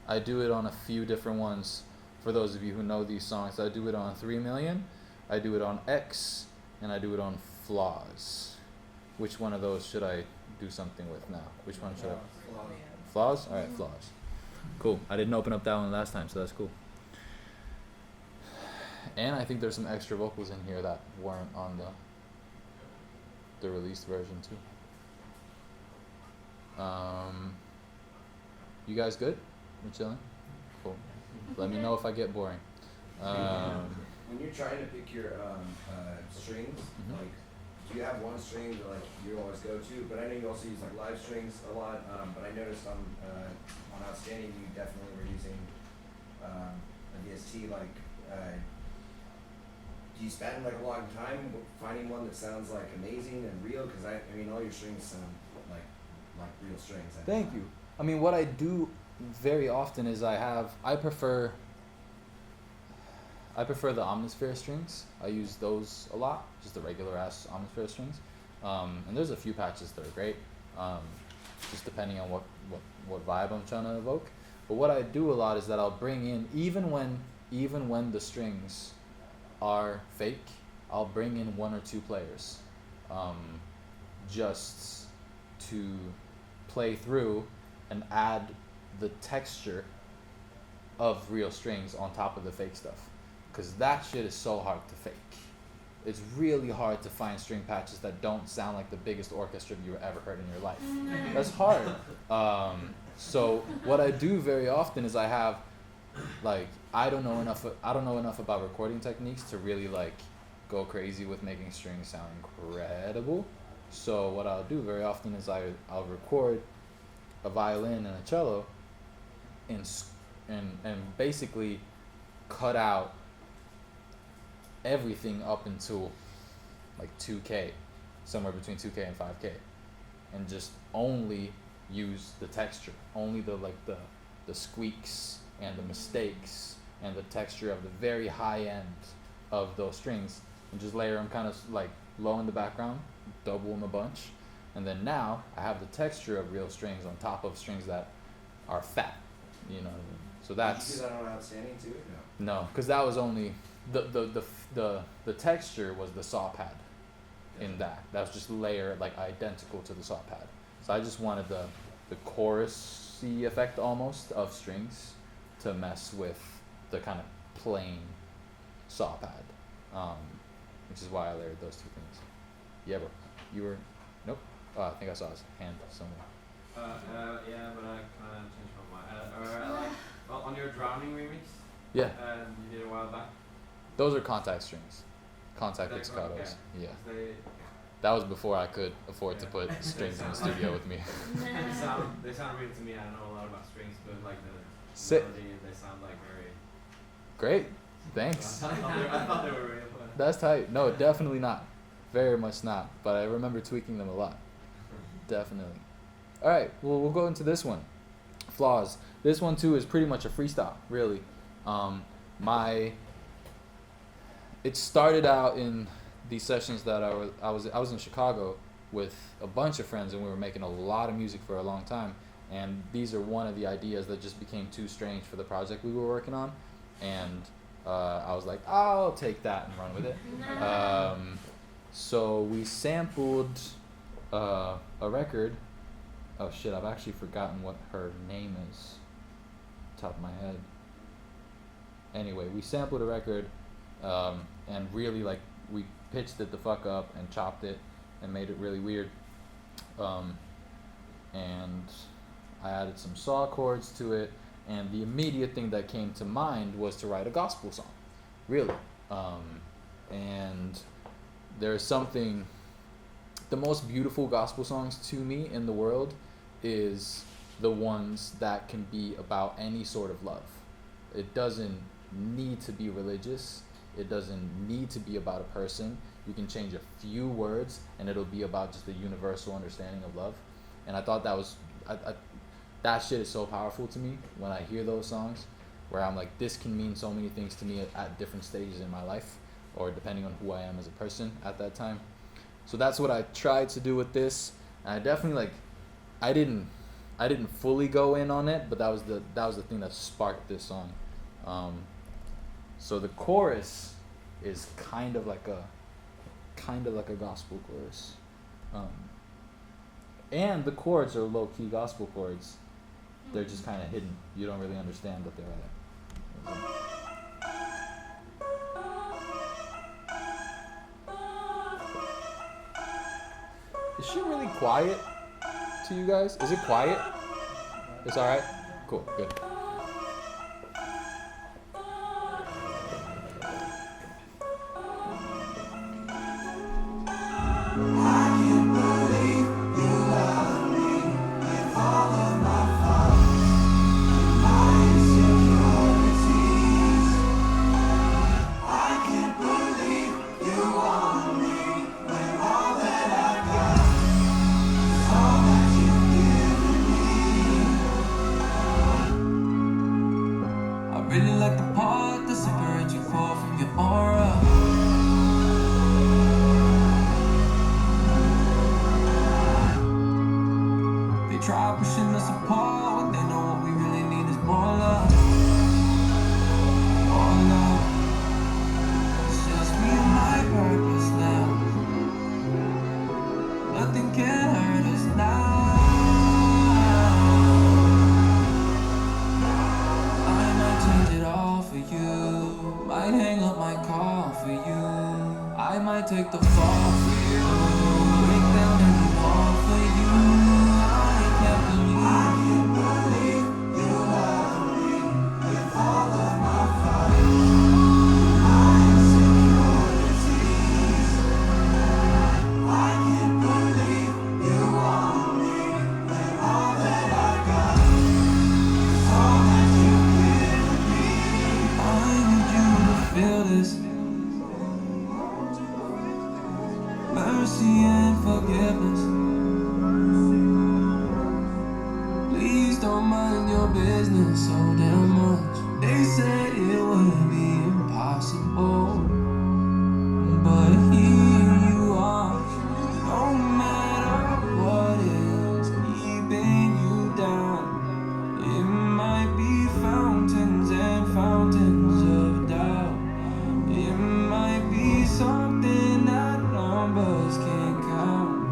I do it on a few different ones. For those of you who know these songs, I do it on 3 Million, I do it on X, and I do it on Flaws. Which one of those should I do something with now? Which one should I? Flaws? Alright, Flaws. Cool. I didn't open up that one last time, so that's cool. And I think there's some extra vocals in here that weren't on the released version too. You guys good? We're chilling? Cool. Let me know if I get boring. When you're trying to pick your strings, like, do you have one string that like you always go to? But I know you also use like live strings a lot. But I noticed on Outstanding you definitely were using a DST. Like, do you spend like a long time finding one that sounds like amazing and real? Because I mean all your strings sound like like real strings. Thank you. I mean, what I do very often is I prefer the omnisphere strings. I use those a lot, just the regular ass omnisphere strings. And there's a few patches that are great, just depending on what vibe I'm trying to evoke. But what I do a lot is that I'll bring in, even when the strings are fake, I'll bring in one or two players, just to play through and add the texture of real strings on top of the fake stuff. Because that shit is so hard to fake. It's really hard to find string patches that don't sound like the biggest orchestra you've ever heard in your life. That's hard. So what I do very often is I have, like, I don't know enough about recording techniques to really like go crazy with making strings sound incredible. So what I'll do very often is I'll record a violin and a cello and basically cut out everything up until like 2K, somewhere between 2K and 5K, and just only use the texture, only the squeaks and the mistakes and the texture of the very high end of those strings, and just layer them kind of like low in the background, double them a bunch, and then now I have the texture of real strings on top of strings that are fat, you know what I mean? So that's. Did you do that on Outstanding too? No, because that was only the texture was the saw pad in that. That was just layered like identical to the saw pad. So I just wanted the chorus-y effect almost of strings to mess with the kind of plain saw pad, which is why I layered those two things. Yeah, bro. You were. Nope. Oh, I think I saw his hand somewhere. Yeah, but I kind of changed my mind. On your Drowning remix. Yeah. You did a while back. Those are contact strings, contact pizzicatos. Okay. Yeah. They That was before I could afford to put strings in the studio with me. they sound real to me. I don't know a lot about strings, but like the melody, they sound like very. Great. Thanks. I thought they were real. That's tight. No, definitely not. Very much not. But I remember tweaking them a lot. Definitely. All right. Well, we'll go into this one. Flaws. This one too is pretty much a freestyle, really. It started out in these sessions that I was in Chicago with a bunch of friends, and we were making a lot of music for a long time. And these are one of the ideas that just became too strange for the project we were working on. And I was like, I'll take that and run with it. So we sampled a record. Oh shit, I've actually forgotten what her name is. Top of my head. Anyway, we sampled a record, and really like we pitched it the fuck up and chopped it and made it really weird. And I added some saw chords to it, and the immediate thing that came to mind was to write a gospel song, really. And there's something, the most beautiful gospel songs to me in the world is the ones that can be about any sort of love. It doesn't need to be religious. It doesn't need to be about a person. You can change a few words and it'll be about just the universal understanding of love. And I thought that was, that shit is so powerful to me when I hear those songs, where I'm like, this can mean so many things to me at different stages in my life, or depending on who I am as a person at that time. So that's what I tried to do with this. And I definitely like, I didn't fully go in on it, but that was the thing that sparked this song. So the chorus is kind of like a gospel chorus, and the chords are low-key gospel chords. They're just kind of hidden. You don't really understand that they're there. Is she really quiet to you guys? Is it quiet? It's all right. Cool. Good. All that I've got is all that you've given. really like the part that separates your core from your aura. They try pushing us apart when they know what we really need is more love. More love. It's just me and my purpose now. Nothing can hurt us now. I might change it all for you. Might hang up my call for you. I might take the fall for you. Break down any wall for you. I can't believe you love me with all of my fire. My insecurities. I can't believe you want me when all that I got is all that you give me. I need you to feel this mercy and forgiveness. Please don't mind your business so damn much. They said it would be impossible, but here you are. No matter what is keeping you down, it might be fountains and fountains of doubt. It might be something that numbers can't count.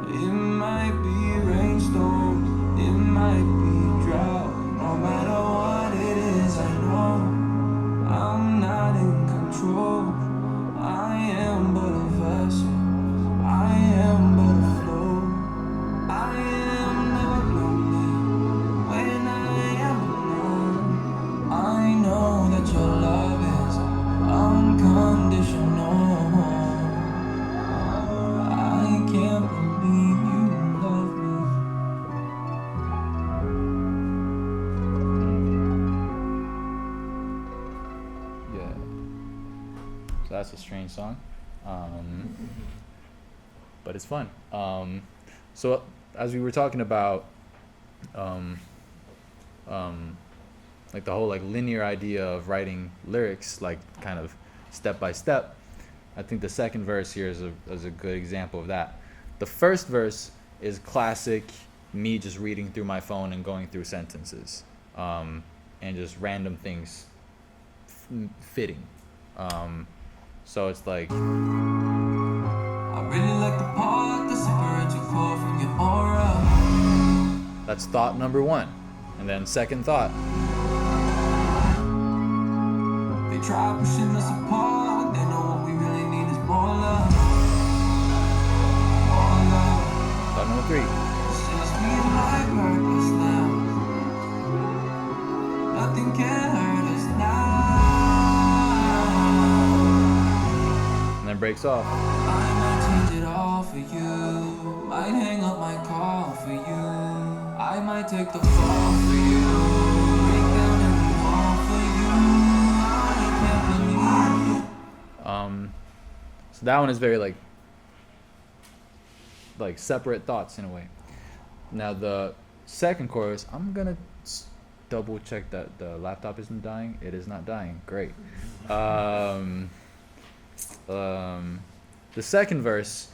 It might be rainstorms, it might be drought. No matter what it is, I know I'm not in control. I am but a vessel, I am but a flow. I am never lonely when I am alone. I know that your love is unconditional. I can't believe you love me. Yeah. So that's a strange song. But it's fun. So as we were talking about like the whole like linear idea of writing lyrics, like kind of step by step, I think the second verse here is a good example of that. The first verse is classic me just reading through my phone and going through sentences, and just random things fitting. So it's like, I really like the part that separates your core from your aura. that's thought number one. And then second thought, They try pushing us apart when they know what we really need is more love. More love. thought number three, It's just me and my purpose now. Nothing can hurt us now. and then breaks off. I might change it all for you. Might hang up my call for you. I might take the fall for you. Break down every wall for you. I can't believe. So that one is very like separate thoughts in a way. Now the second chorus, I'm gonna double check that the laptop isn't dying. It is not dying. Great. The second verse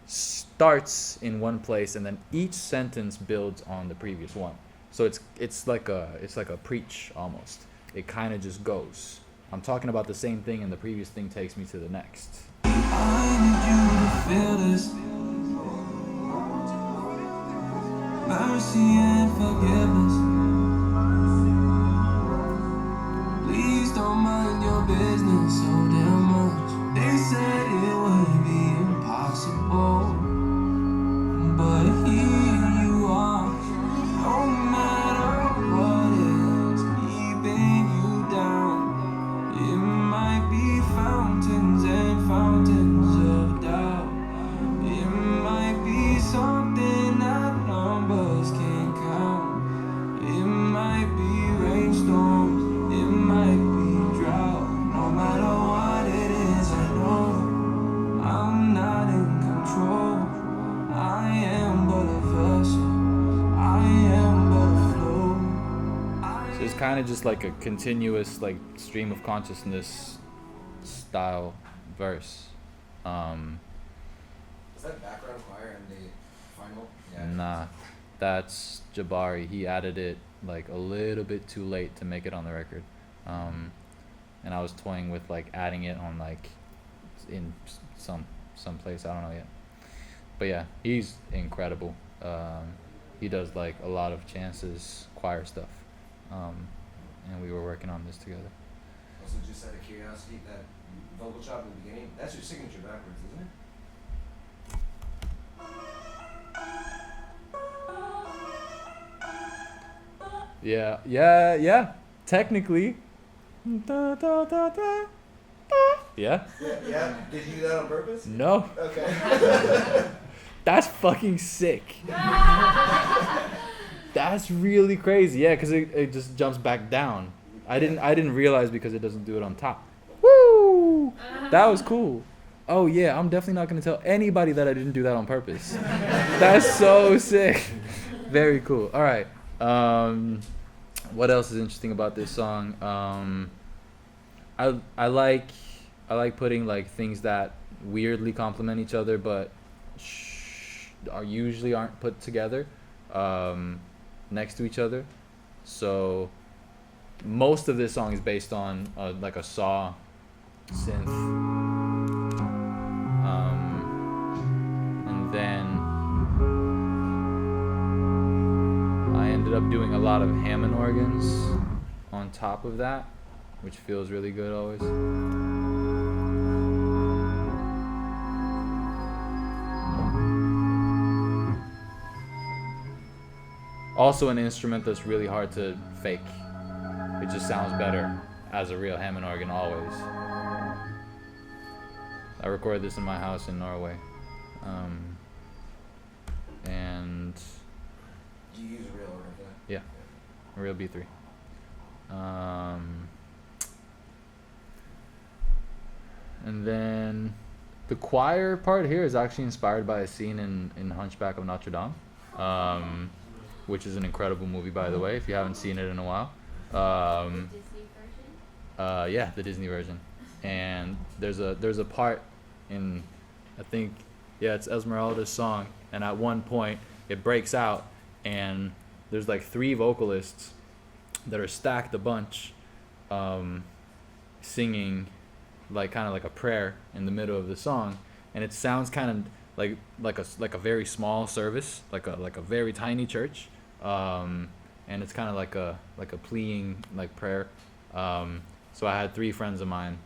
starts in one place, and then each sentence builds on the previous one. So it's like a preach almost. It kind of just goes. I'm talking about the same thing, and the previous thing takes me to the next. I need you to feel this mercy and forgiveness. Please don't mind your business so damn much. They said it would be impossible, but here you are. No matter what is keeping you down, it might be fountains and fountains of doubt. It might be something that numbers can't count. It might be rainstorms, it might be drought. No matter what kind of just like a continuous like stream of consciousness style verse. Is that background choir in the final? Nah, that's Jabari. He added it like a little bit too late to make it on the record. And I was toying with like adding it on like in some place, I don't know yet. But yeah, he's incredible. He does like a lot of Chance's choir stuff. And we were working on this together. Also, just out of curiosity, that vocal chop in the beginning, that's your signature backwards, isn't it? Yeah. Technically. Da, da, da, da. Yeah? Yeah. Did you do that on purpose? No. Okay. That's fucking sick. That's really crazy. Yeah, because it just jumps back down. I didn't realize because it doesn't do it on top. Woo! That was cool. Oh yeah, I'm definitely not gonna tell anybody that I didn't do that on purpose. That's so sick. Very cool. All right. What else is interesting about this song? I like putting like things that weirdly complement each other, but usually aren't put together next to each other. So most of this song is based on like a saw synth, and then I ended up doing a lot of Hammond organs on top of that, which feels really good always. Also an instrument that's really hard to fake. It just sounds better as a real Hammond organ always. I recorded this in my house in Norway. And Do you use a real organ for that? yeah, a real B3. And then the choir part here is actually inspired by a scene in Hunchback of Notre Dame, which is an incredible movie, by the way, if you haven't seen it in a while. Disney version? Yeah, the Disney version. And there's a part in, I think, yeah, it's Esmeralda's song, and at one point it breaks out, and there's like 3 vocalists that are stacked a bunch, singing like kind of like a prayer in the middle of the song, and it sounds kind of like a very small service, like a very tiny church, and it's kind of like a pleading like prayer. So I had 3 friends of mine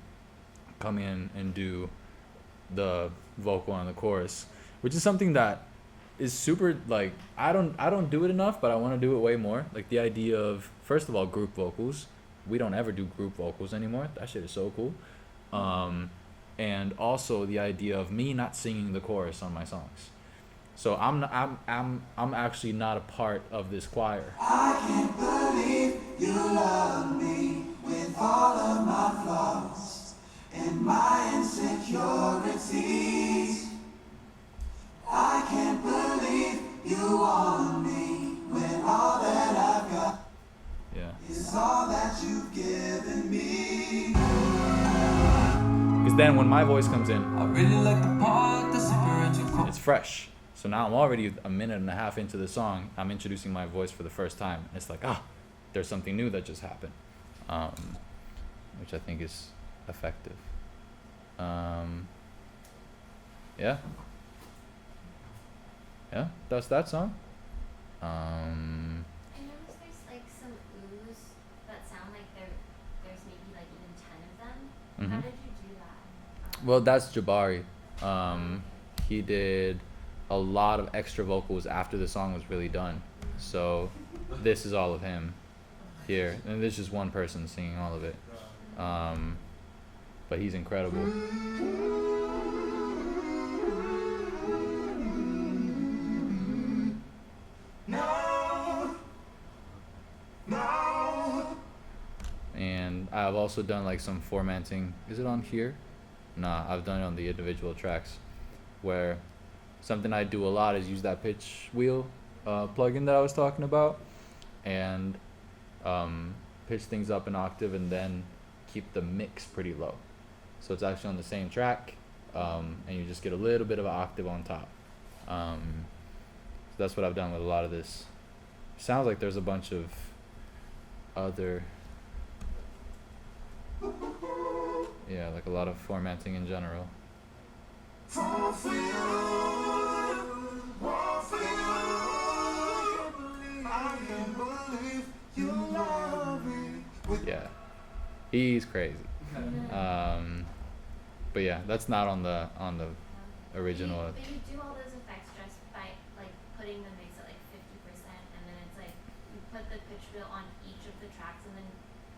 come in and do the vocal on the chorus, which is something that is super, like, I don't do it enough, but I want to do it way more. Like the idea of, first of all, group vocals. We don't ever do group vocals anymore. That shit is so cool. And also the idea of me not singing the chorus on my songs. So I'm actually not a part of this choir. I can't believe you love me with all of my flaws and my insecurities. I can't believe you want me when all that I've got Yeah. is all that you've given me. Because then when my voice comes in, I really like the part that's spiritual. it's fresh. So now I'm already a minute and a half into the song. I'm introducing my voice for the first time. It's like, there's something new that just happened, which I think is effective. Yeah, that's that song. I noticed there's like some oohs that sound like there's maybe like even 10 of them. How Mhm. did you do that? Well, that's Jabari. He did a lot of extra vocals after the song was really done. So this is all of him here. And there's just one person singing all of it. But he's incredible. And I've also done like some formatting. Is it on here? Nah, I've done it on the individual tracks, where something I do a lot is use that pitch wheel plugin that I was talking about, and pitch things up an octave and then keep the mix pretty low. So it's actually on the same track, and you just get a little bit of an octave on top. So that's what I've done with a lot of this. Sounds like there's a bunch of other, yeah, like a lot of formatting in general. Yeah, he's crazy. But yeah, that's not on the original. But you do all those effects just by like putting the mix at like 50%, and then it's like you put the pitch wheel on each of the tracks and then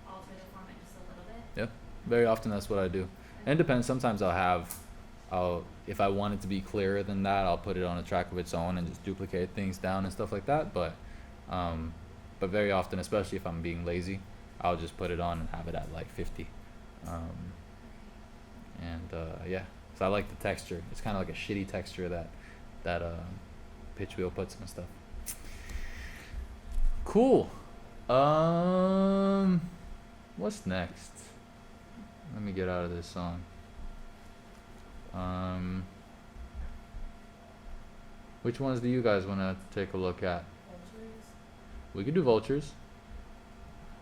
alter the format just a little bit. Yep, very often that's what I do. And it depends. Sometimes I'll if I want it to be clearer than that, I'll put it on a track of its own and just duplicate things down and stuff like that. But very often, especially if I'm being lazy, I'll just put it on and have it at like 50. Yeah, so I like the texture. It's kind of like a shitty texture that pitch wheel puts and stuff. Cool. What's next? Let me get out of this song. Which ones do you guys want to take a look at? Vultures. We could do Vultures.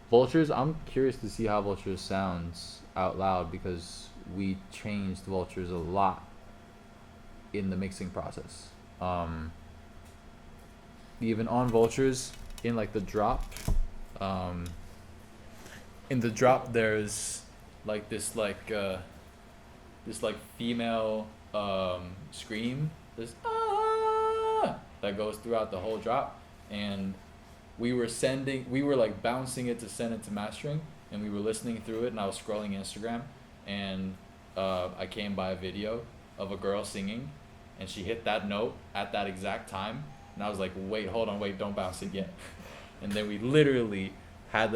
Vultures, I'm curious to see how Vultures sounds out loud because we changed Vultures a lot in the mixing process. Even on Vultures, in like the drop, there's like this female scream, this that goes throughout the whole drop, and we were like bouncing it to send it to mastering, and we were listening through it, and I was scrolling Instagram, and I came by a video of a girl singing, and she hit that note at that exact time, and I was like, wait, hold on, wait, don't bounce it yet. And then we literally had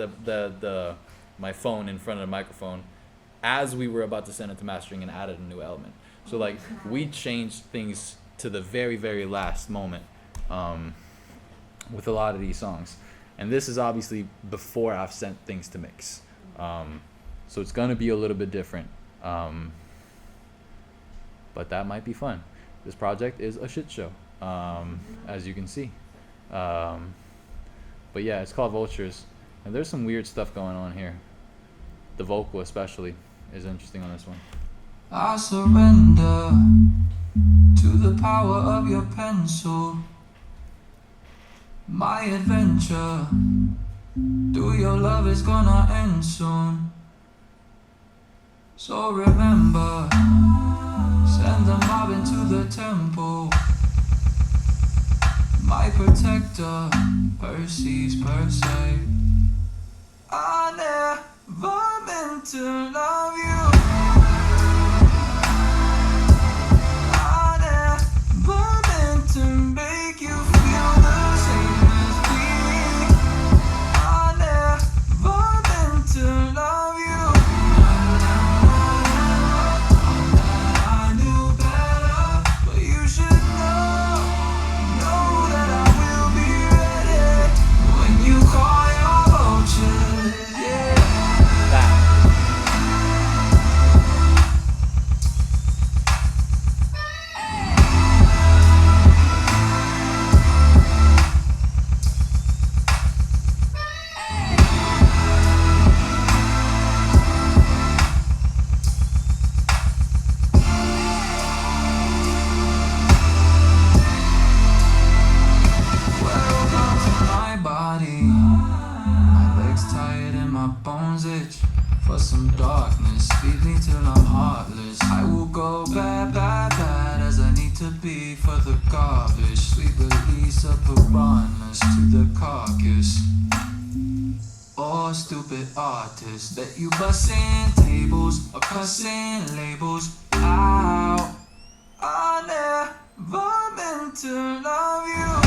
my phone in front of the microphone as we were about to send it to mastering and added a new element. So like we changed things to the very, very last moment with a lot of these songs. And this is obviously before I've sent things to mix. So it's gonna be a little bit different. But that might be fun. This project is a shit show, as you can see. But yeah, it's called Vultures. And there's some weird stuff going on here. The vocal especially is interesting on this one. I surrender to the power of your pencil. My adventure through your love is gonna end soon. So remember, send the mob into the temple. My protector, Perseus per se. I never meant to love you. I never meant to make you feel the same as me. I never meant to love you. I knew better, but you should know that I will be ready when you call your vultures, yeah. Welcome to my body. My legs tired and my bones itch for some darkness. Feed me till I'm heartless. I will go bad, bad, bad as I need to be for the garbage. Sweet release of piranhas to the carcass. Or stupid artists that you bussin' tables or cussin' labels out. I never meant to love you.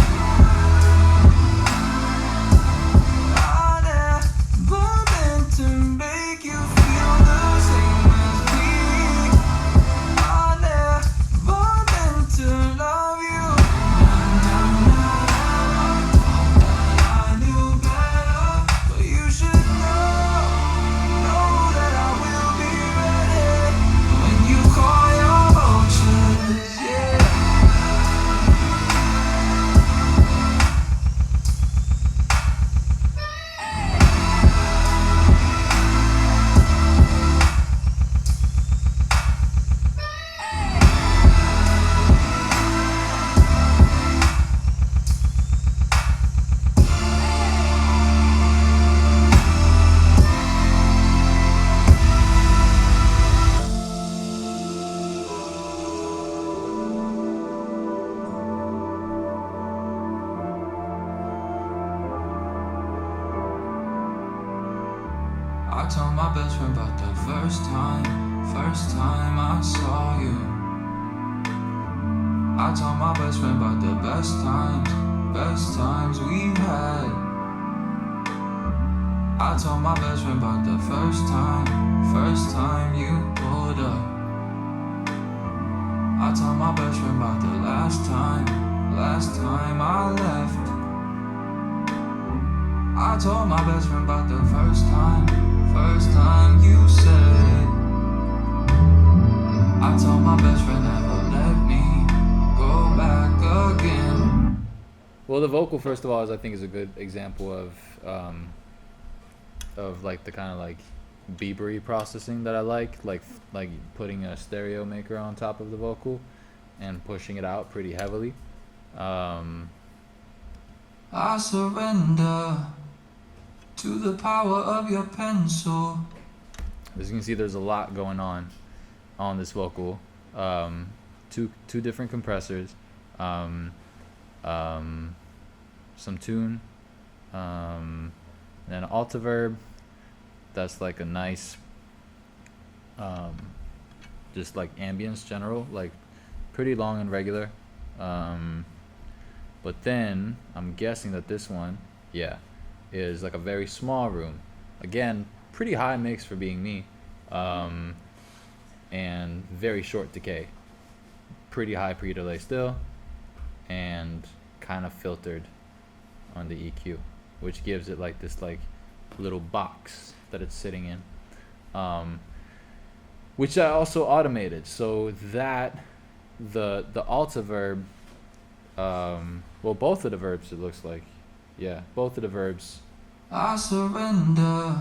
I never meant to make you feel the same as me. I never meant to love you. I knew better, but you should know. I told my best friend about the first time I saw you. I told my best friend about the best times we had. I told my best friend about the first time you pulled up. I told my best friend about the last time I left. I told my best friend about the first time you said. I told my best friend never let me go back again. Well, the vocal, first of all, I think is a good example of like the kind of like Biebery processing that I like putting a stereo maker on top of the vocal and pushing it out pretty heavily. I surrender to the power of your pencil. As you can see, there's a lot going on this vocal. Two different compressors, some tune, and then an altiverb. That's like a nice, just like ambience general, like pretty long and regular. But then I'm guessing that this one, is like a very small room. Again, pretty high mix for being me, and very short decay. Pretty high pre-delay still, and kind of filtered on the EQ, which gives it like this like little box that it's sitting in, which I also automated so that the altiverb, well, both of the verbs, it looks like, both of the verbs. I surrender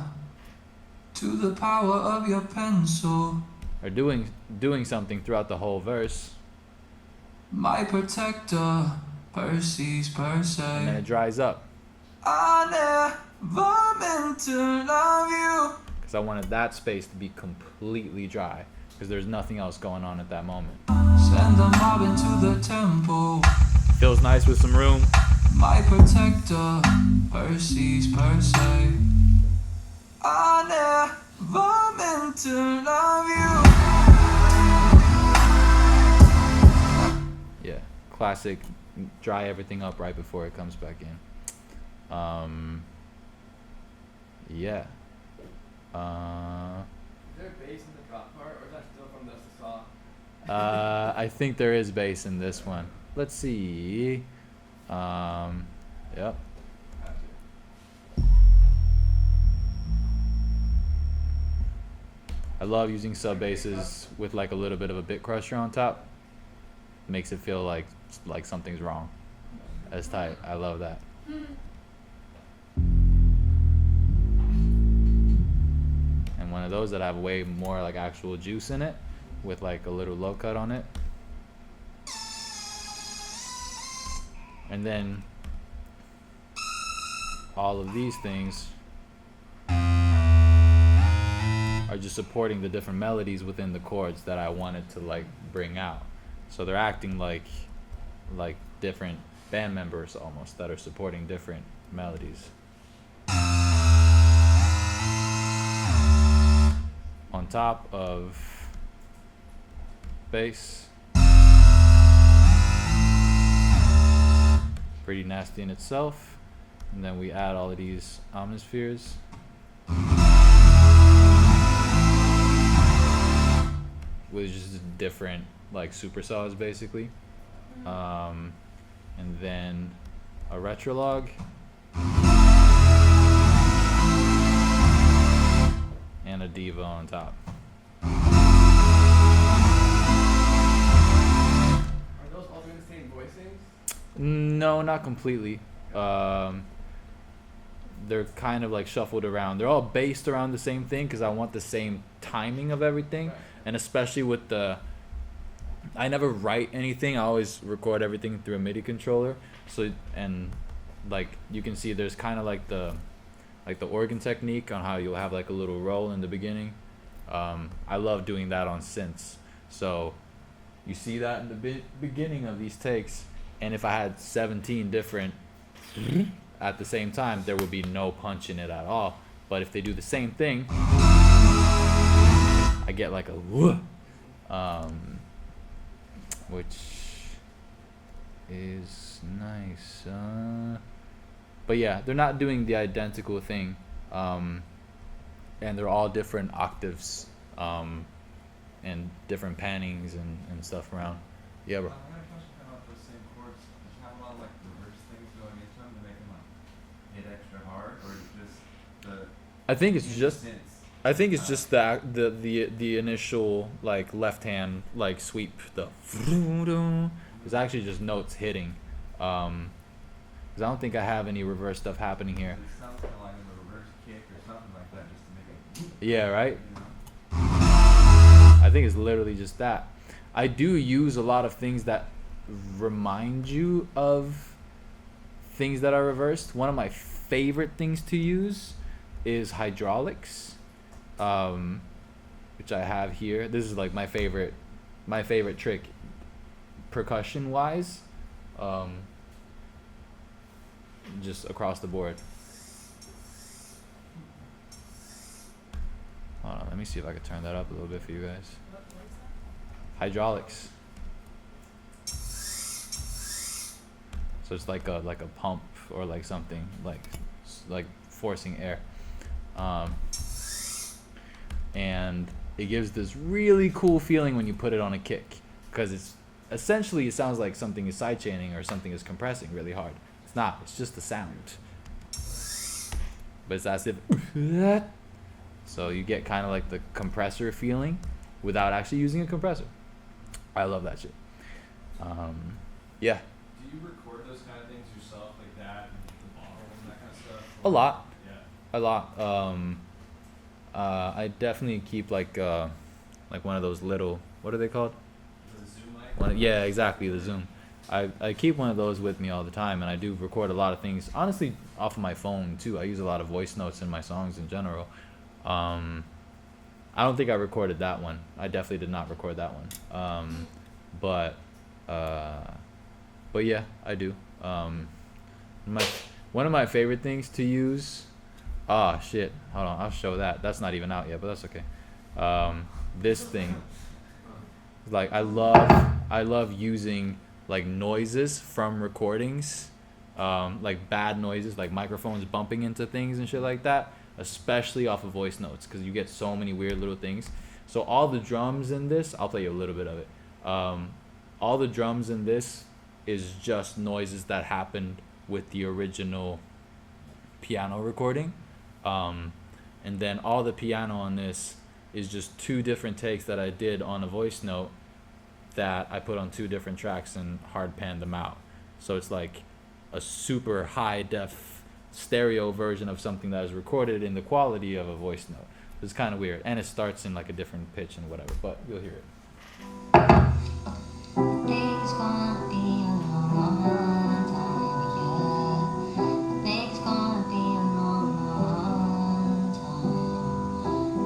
to the power of your pencil. Are doing something throughout the whole verse. My protector, Percy's per se. And then it dries up. I never meant to love you. Because I wanted that space to be completely dry. Because there's nothing else going on at that moment. Send the mob into the temple. Feels nice with some room. My protector, Percy's per se. I never meant to love you. Yeah, classic. Dry everything up right before it comes back in. Yeah. Is there bass in the drop part, or is that still from the saw? I think there is bass in this one. Let's see. Yep. I love using sub basses with like a little bit of a bit crusher on top. Makes it feel like something's wrong. That's tight. I love that. And one of those that have way more like actual juice in it, with like a little low cut on it. And then all of these things are just supporting the different melodies within the chords that I wanted to like bring out. So they're acting like different band members almost that are supporting different melodies. On top of bass. Pretty nasty in itself. And then we add all of these omnispheres. With just different like supersaws basically. And then a retrolog. And a diva on top. Are those all doing the same voicings? No, not completely. They're kind of like shuffled around. They're all based around the same thing because I want the same timing of everything. Right. And especially with I never write anything. I always record everything through a MIDI controller. So, and like you can see there's kind of like the organ technique on how you'll have like a little roll in the beginning. I love doing that on synths. So you see that in the beginning of these takes. And if I had 17 different at the same time, there would be no punch in it at all But if they do the same thing, I get like a whoa, which is nice. But yeah, they're not doing the identical thing, and they're all different octaves, and different pannings and stuff around. Yeah, bro. I had a question kind of about those same chords. Does it have a lot of like reverse things going into them to make them like hit extra hard, or is it just the? I think it's just. Synths? I think it's just the initial like left hand like sweep. It's actually just notes hitting. Because I don't think I have any reverse stuff happening here. It sounds kind of like a reverse kick or something like that, just to make it. Yeah, right. You know? I think it's literally just that. I do use a lot of things that remind you of things that are reversed. One of my favorite things to use is hydraulics, which I have here. This is like my favorite trick, percussion wise, just across the board. Hold on, let me see if I can turn that up a little bit for you guys. What is that? Hydraulics. So it's like a pump or like something like forcing air, and it gives this really cool feeling when you put it on a kick, because it's essentially, it sounds like something is sidechaining or something is compressing really hard. It's not. It's just the sound, but it's as if. So you get kind of like the compressor feeling without actually using a compressor. I love that shit. Yeah. Do you record those kind of things yourself, like that, and the bottle and that kind of stuff? A lot. Yeah. A lot. I definitely keep like one of those little, what are they called? The Zoom mic? Yeah, exactly, the Zoom. I keep one of those with me all the time, and I do record a lot of things, honestly, off of my phone too. I use a lot of voice notes in my songs in general. I don't think I recorded that one. I definitely did not record that one. But yeah, I do. One of my favorite things to use. Ah, shit. Hold on, I'll show that. That's not even out yet, but that's okay. This thing. Like I love using like noises from recordings, like bad noises, like microphones bumping into things and shit like that, especially off of voice notes, because you get so many weird little things. So all the drums in this, I'll play you a little bit of it. All the drums in this is just noises that happened with the original piano recording, and then all the piano on this is just 2 different takes that I did on a voice note that I put on 2 different tracks and hard panned them out. So it's like a super high def stereo version of something that is recorded in the quality of a voice note. It's kind of weird, and it starts in like a different pitch and whatever, but you'll hear it. It's gonna be a long time, yeah. I think it's gonna be a long time.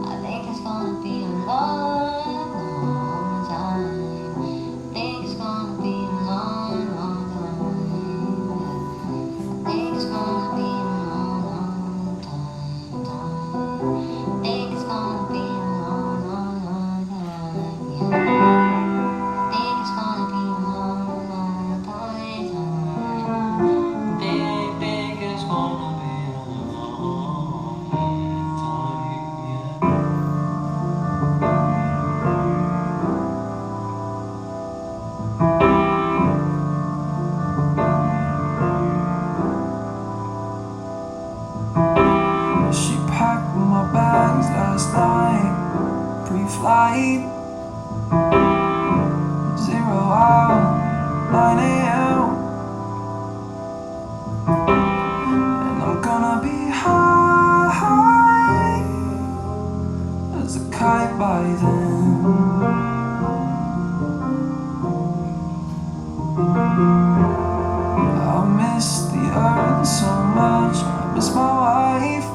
I think it's gonna be a long time. I think it's gonna be a long time. I think it's gonna be a long time. I think it's gonna be a long time, yeah. She packed my bags last night, pre-flight, 0 hour, 9 a.m. And I'm gonna be high as a kite by then. I miss the earth so much, I miss my wife.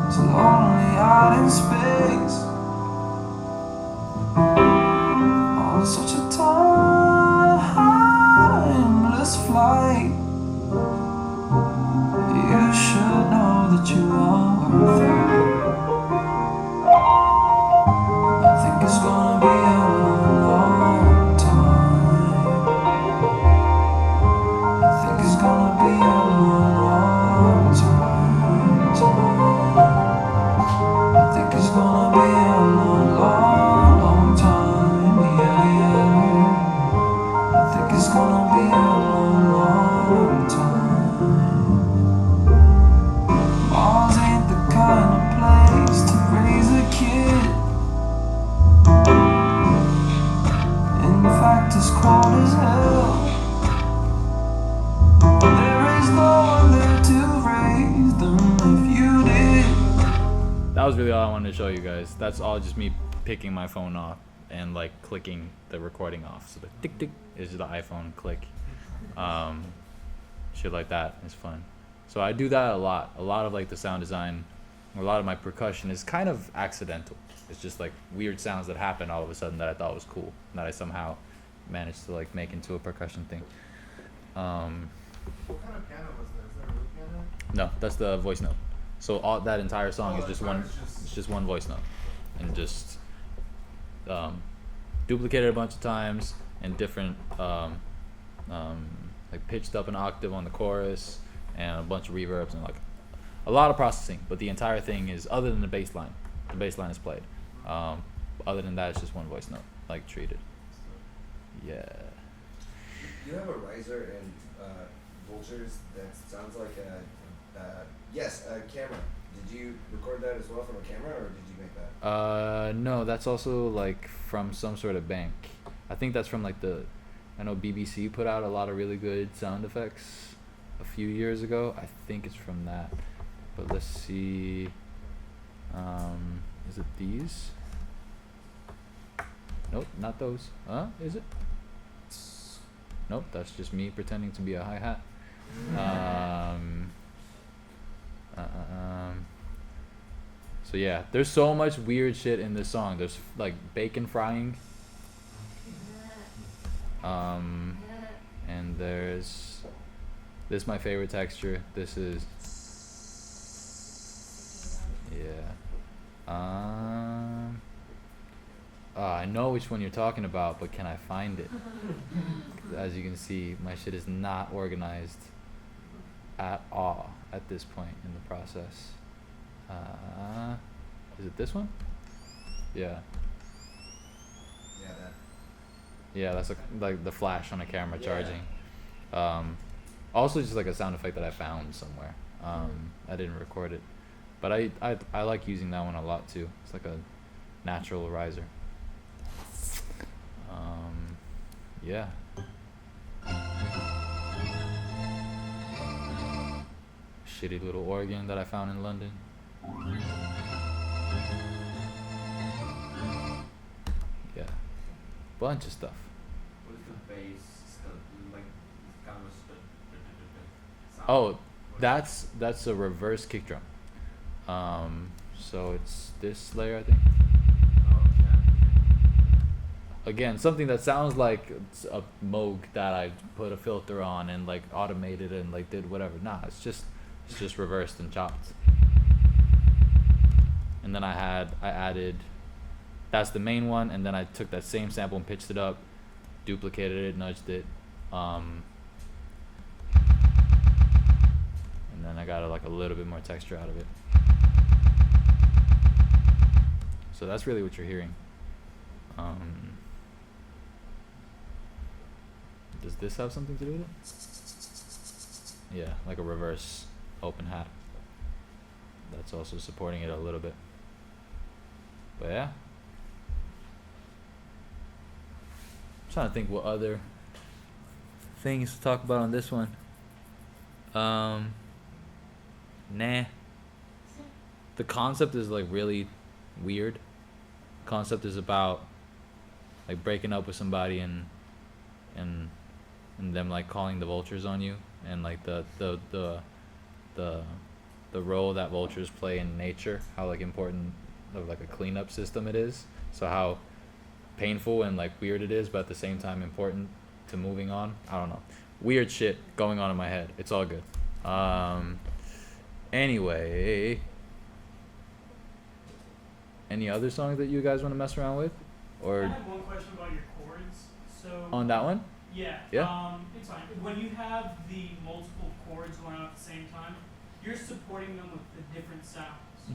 It's lonely out in space on such a timeless flight. You was really all I wanted to show you guys. That's all just me picking my phone off and like clicking the recording off. So the tick tick is the iPhone click. Shit like that is fun. So I do that a lot. A lot of like the sound design, a lot of my percussion is kind of accidental. It's just like weird sounds that happen all of a sudden that I thought was cool, that I somehow managed to like make into a percussion thing. What kind of piano was that? Is that a real piano? No, that's the voice note. So all that entire song is Oh, just that one. part's just- It's just one voice note, and just duplicated a bunch of times and different like pitched up an octave on the chorus and a bunch of reverbs and like a lot of processing. But the entire thing is, other than the bass line is played. Other than that, it's just one voice note, like treated. Yeah. You have a riser and vultures that sounds like a camera. Did you record that as well from a camera, or did you make that? No, that's also like from some sort of bank. I think that's from like I know BBC put out a lot of really good sound effects a few years ago. I think it's from that. But let's see. Is it these? Nope, not those. Is it? Nope, that's just me pretending to be a hi-hat. So yeah, there's so much weird shit in this song. There's like bacon frying. And there's this is my favorite texture. This is I know which one you're talking about, but can I find it? As you can see, my shit is not organized at all at this point in the process. Is it this one? Yeah. Yeah, that. Yeah, that's like the flash on a camera charging. Also just like a sound effect that I found somewhere. I didn't record it, but I like using that one a lot too. It's like a natural riser. Yeah. Shitty little organ that I found in London. Yeah. Bunch of stuff. What is the bass? Like kind of sound? Oh, that's a reverse kick drum. So it's this layer, I think. Oh, yeah. Again, something that sounds like it's a Moog that I put a filter on and like automated and like did whatever. Nah, it's just reversed and chopped. And then I added, that's the main one, and then I took that same sample and pitched it up, duplicated it, nudged it, and then I got like a little bit more texture out of it. So that's really what you're hearing. Does this have something to do with it? Yeah, like a reverse open hat. That's also supporting it a little bit. But yeah. I'm trying to think what other things to talk about on this one. Nah. The concept is like really weird. Concept is about like breaking up with somebody and them like calling the vultures on you, and like the role that vultures play in nature, how like important of like a cleanup system it is, so how painful and like weird it is, but at the same time important to moving on. I don't know, weird shit going on in my head. It's all good. Anyway, any other songs that you guys want to mess around with, or I have one question about your chords. So on that one? Yeah. It's fine. When you have the multiple chords going on at the same time, you're supporting them with the different sounds,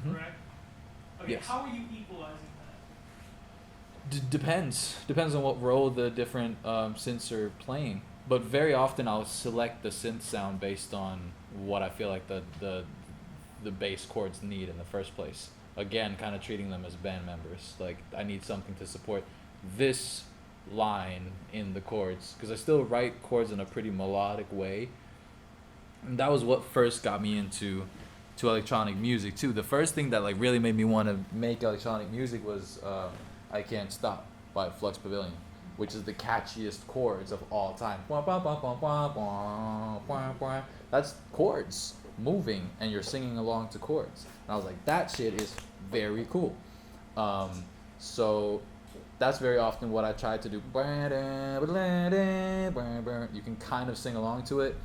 correct? Okay. Yes. How are you equalizing that? Depends on what role the different synths are playing. But very often I'll select the synth sound based on what I feel like the bass chords need in the first place. Again, kind of treating them as band members. Like, I need something to support this line in the chords, because I still write chords in a pretty melodic way. And that was what first got me into to electronic music too. The first thing that like really made me want to make electronic music was I Can't Stop by Flux Pavilion, which is the catchiest chords of all time. That's chords moving and you're singing along to chords. And I was like, that shit is very cool. So that's very often what I try to do. You can kind of sing along to it,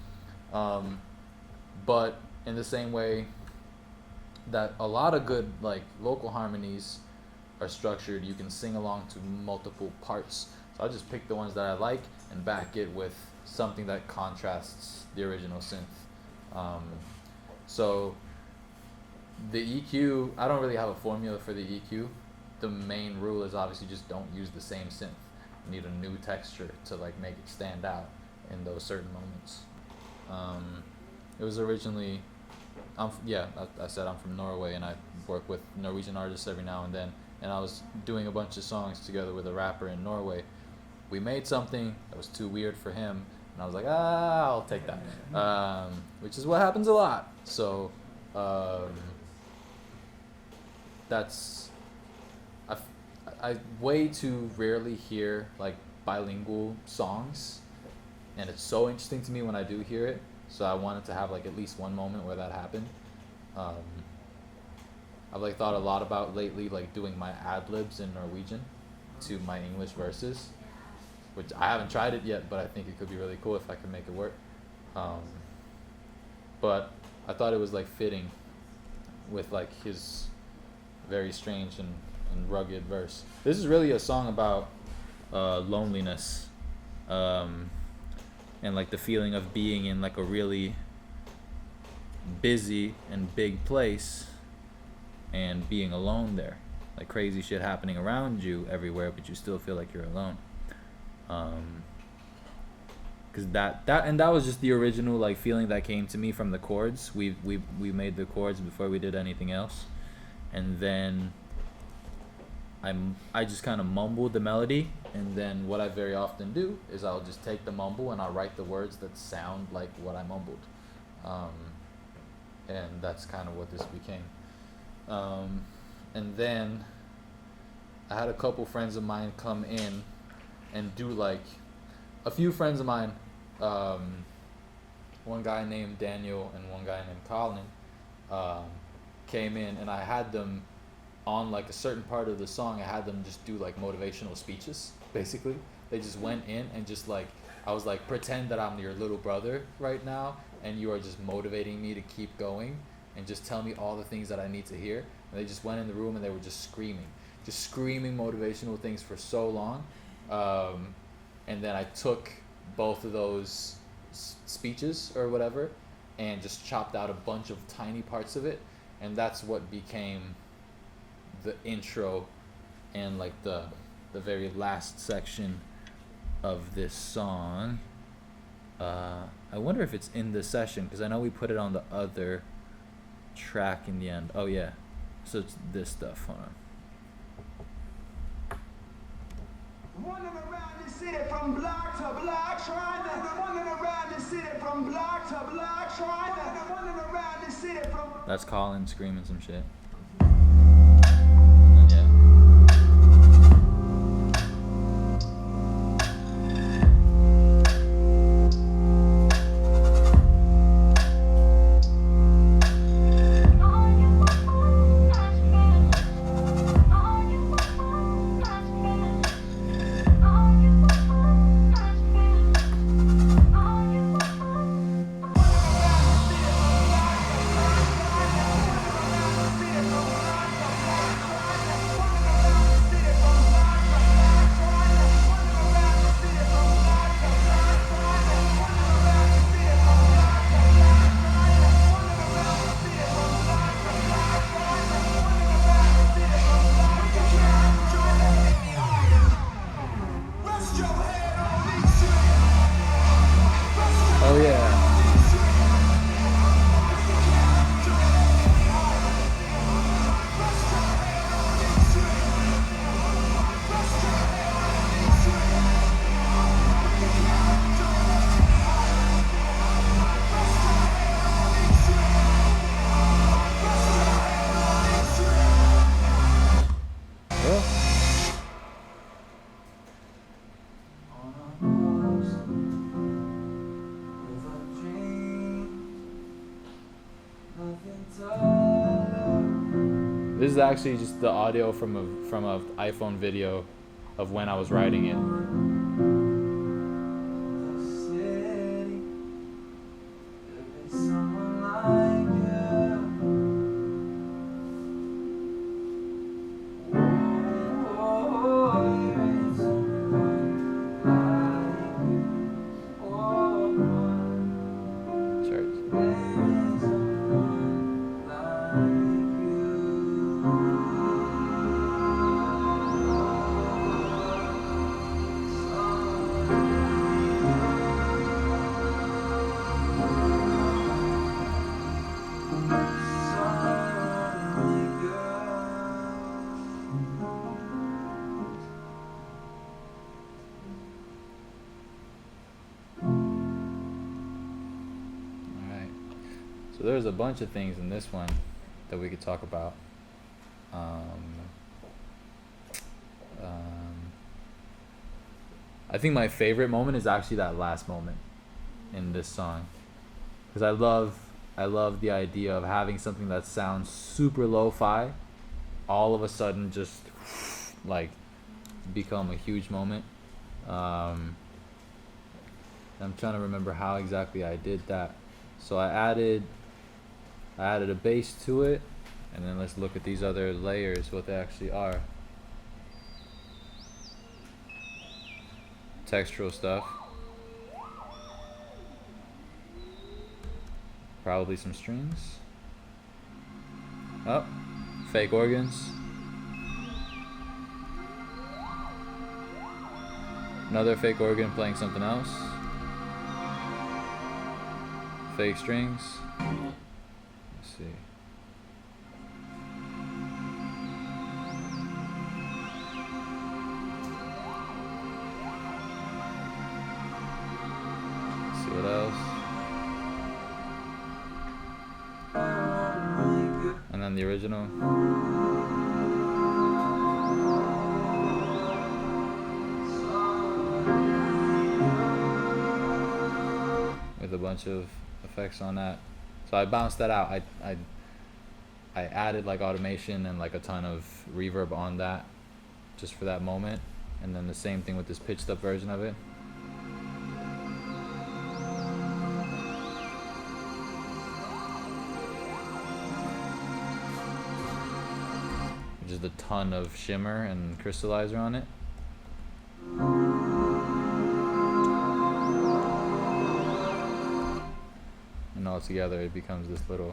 but in the same way that a lot of good like local harmonies are structured, you can sing along to multiple parts. So I just pick the ones that I like and back it with something that contrasts the original synth. So the EQ, I don't really have a formula for the EQ. The main rule is obviously just don't use the same synth. You need a new texture to like make it stand out in those certain moments. It was originally, I said I'm from Norway and I work with Norwegian artists every now and then. And I was doing a bunch of songs together with a rapper in Norway. We made something that was too weird for him, and I was like, I'll take that, which is what happens a lot. So that's, I way too rarely hear like bilingual songs, and it's so interesting to me when I do hear it. So I wanted to have like at least one moment where that happened. I've like thought a lot about lately like doing my ad-libs in Norwegian to my English verses, which I haven't tried it yet, but I think it could be really cool if I could make it work. But I thought it was like fitting with like his very strange and rugged verse. This is really a song about loneliness, and like the feeling of being in like a really busy and big place and being alone there, like crazy shit happening around you everywhere, but you still feel like you're alone. Because that was just the original like feeling that came to me from the chords. We made the chords before we did anything else, and then I just kind of mumbled the melody, and then what I very often do is I'll just take the mumble and I'll write the words that sound like what I mumbled, and that's kind of what this became. And then I had a couple friends of mine come in and do like, a few friends of mine, one guy named Daniel and one guy named Colin, came in, and I had them on like a certain part of the song, I had them just do like motivational speeches, basically. They just went in and just like, I was like, pretend that I'm your little brother right now, and you are just motivating me to keep going, and just tell me all the things that I need to hear. And they just went in the room and they were just screaming motivational things for so long. And then I took both of those speeches or whatever and just chopped out a bunch of tiny parts of it, and that's what became the intro and like the very last section of this song. I wonder if it's in the session, because I know we put it on the other track in the end. Oh yeah, so it's this stuff. Hold on. Running around the city from block to block, trying to running around the city from block to block, trying to running around the city from. That's Colin screaming some shit. This is actually just the audio from a iPhone video of when I was writing it. So there's a bunch of things in this one that we could talk about. I think my favorite moment is actually that last moment in this song, because I love the idea of having something that sounds super lo-fi all of a sudden just like become a huge moment. I'm trying to remember how exactly I did that. So I added a bass to it, and then let's look at these other layers, what they actually are. Textural stuff. Probably some strings. Oh, fake organs. Another fake organ playing something else. Fake strings. Let's see. Let's see what else. And then the original. With a bunch of effects on that. So I bounced that out. I added like automation and like a ton of reverb on that just for that moment, and then the same thing with this pitched up version of it. Just a ton of shimmer and crystallizer on it. And all together it becomes this little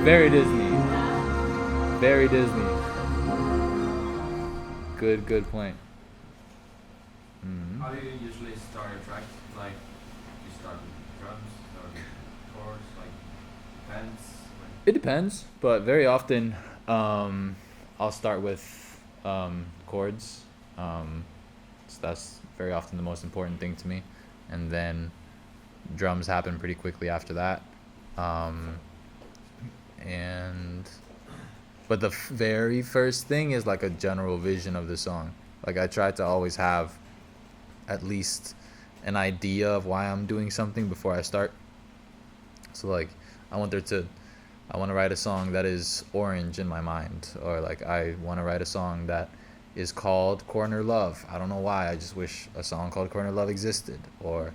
very Disney. Very Disney. Good point. How do you usually start a track? Like, you start with drums, start with chords, like, depends? It depends, but very often I'll start with chords. So that's very often the most important thing to me, and then drums happen pretty quickly after that. But the very first thing is like a general vision of the song. Like I try to always have at least an idea of why I'm doing something before I start. So like I want to write a song that is orange in my mind, or like I want to write a song that is called Corner Love. I don't know why, I just wish a song called Corner Love existed. Or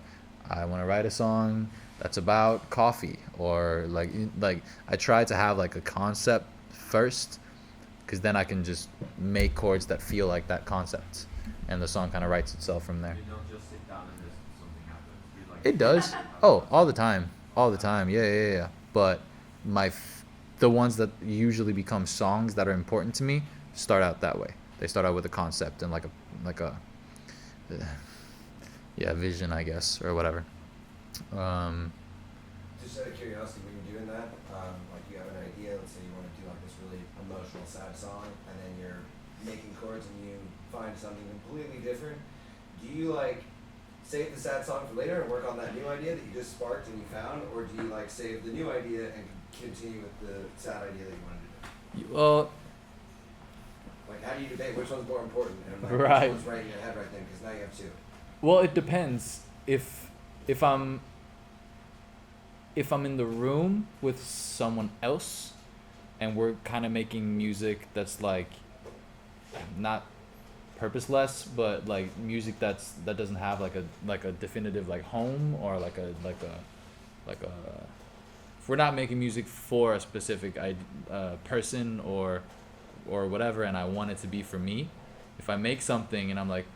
I want to write a song that's about coffee, or like I try to have like a concept first, because then I can just make chords that feel like that concept, and the song kind of writes itself from there. You don't just sit down and just something happens. You like It does. Oh, all the time. Yeah. But the ones that usually become songs that are important to me start out that way. They start out with a concept and like a vision, I guess, or whatever. Just out of curiosity, when you're doing that, like you have an idea, let's say you want to do like this really emotional, sad song, and then you're making chords and you find something completely different. Do you like save the sad song for later and work on that new idea that you just sparked and you found, or do you like save the new idea and continue with the sad idea that you wanted to do? Well, Like how do you debate which one's more important? And like, Right. which one's right in your head right then? Because now you have two. Well, it depends. If I'm in the room with someone else, and we're kind of making music that's like not purposeless, but like music that doesn't have like a definitive like home, or like a if we're not making music for a specific person or whatever, and I want it to be for me, if I make something and I'm like,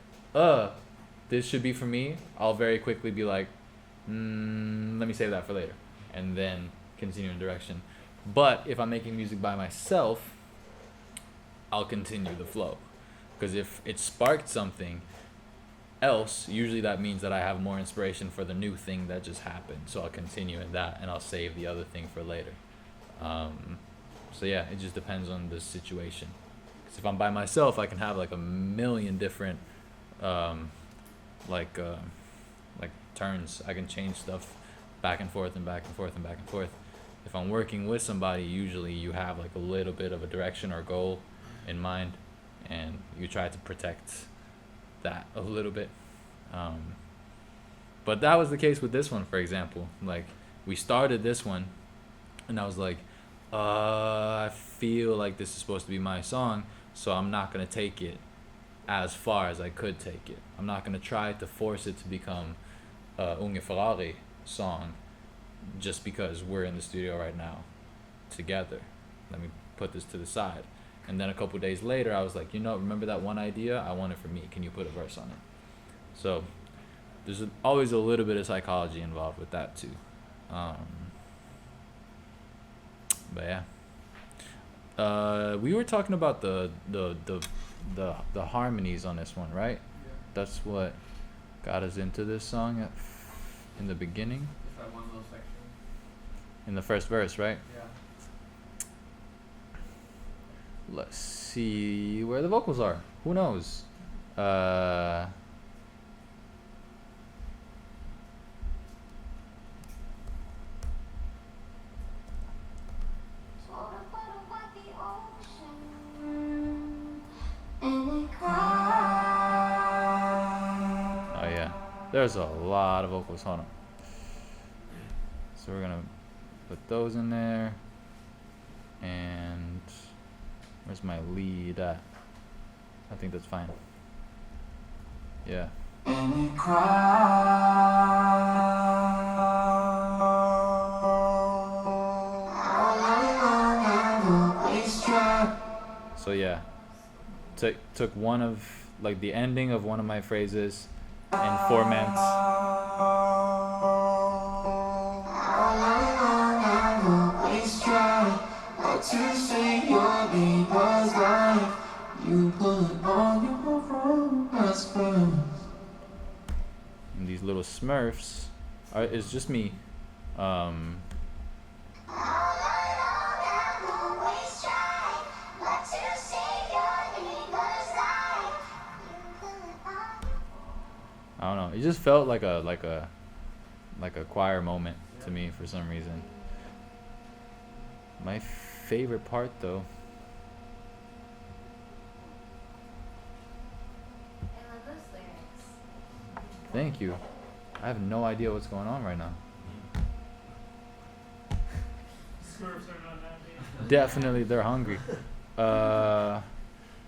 this should be for me, I'll very quickly be like, let me save that for later, and then continue in direction. But if I'm making music by myself, I'll continue the flow, because if it sparked something else, usually that means that I have more inspiration for the new thing that just happened, so I'll continue in that and I'll save the other thing for later. So yeah, it just depends on the situation, because if I'm by myself, I can have like a million different like turns. I can change stuff back and forth and back and forth and back and forth. If I'm working with somebody, usually you have like a little bit of a direction or goal in mind, and you try to protect that a little bit. But that was the case with this one, for example. Like, we started this one and I was like, I feel like this is supposed to be my song, so I'm not gonna take it as far as I could take it. I'm not gonna try to force it to become a Unge Ferrari song just because we're in the studio right now together. Let me put this to the side. And then a couple days later, I was like, remember that one idea? I want it for me. Can you put a verse on it? So there's always a little bit of psychology involved with that too. But yeah, we were talking about the harmonies on this one, right? Yeah. That's what got us into this song in the beginning. It's that one little section. In the first verse, right? Yeah. Let's see where the vocals are. Who knows? Oh yeah, there's a lot of vocals. Hold on. So we're gonna put those in there. And where's my lead at? I think that's fine. Yeah. So yeah, took one of like the ending of one of my phrases and format. To say your neighbor's life, you put on your best friend. And these little Smurfs is just me. I don't know. It just felt like a choir moment to me for some reason. My favorite part, though. I love those lyrics. Thank you. I have no idea what's going on right now. Smurfs are not happy. Definitely, they're hungry.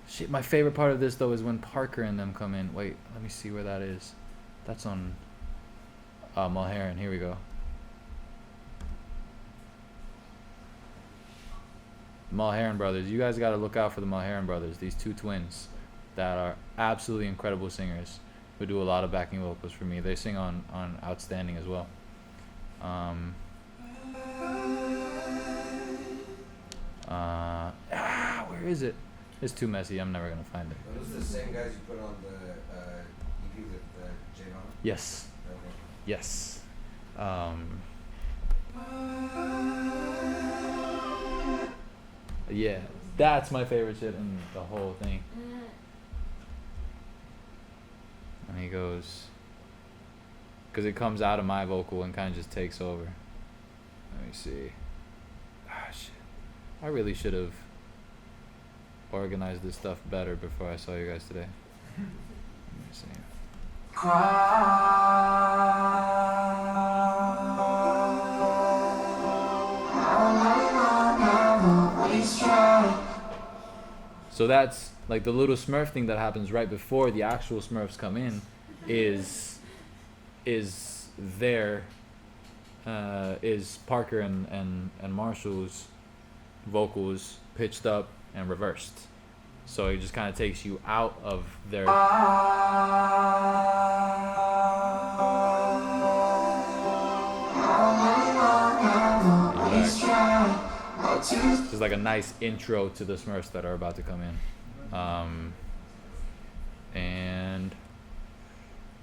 Shit. My favorite part of this though is when Parker and them come in. Wait, let me see where that is. That's on Mulherron. Here we go. Mulherron brothers. You guys got to look out for the Mulherron brothers. These two twins that are absolutely incredible singers who do a lot of backing vocals for me. They sing on Outstanding as well. Where is it? It's too messy. I'm never gonna find it. Are those the same guys you put on the EP with Jay on? Yes. Okay. Yes. Yeah, that's my favorite shit in the whole thing. And he goes, because it comes out of my vocal and kind of just takes over. Let me see. Ah, shit. I really should have. organize this stuff better before I saw you guys today. Let me see. So that's like the little Smurf thing that happens right before the actual Smurfs come in is there is Parker and Marshall's vocals pitched up and reversed. So it just kind of takes you out of their just like a nice intro to the Smurfs that are about to come in. And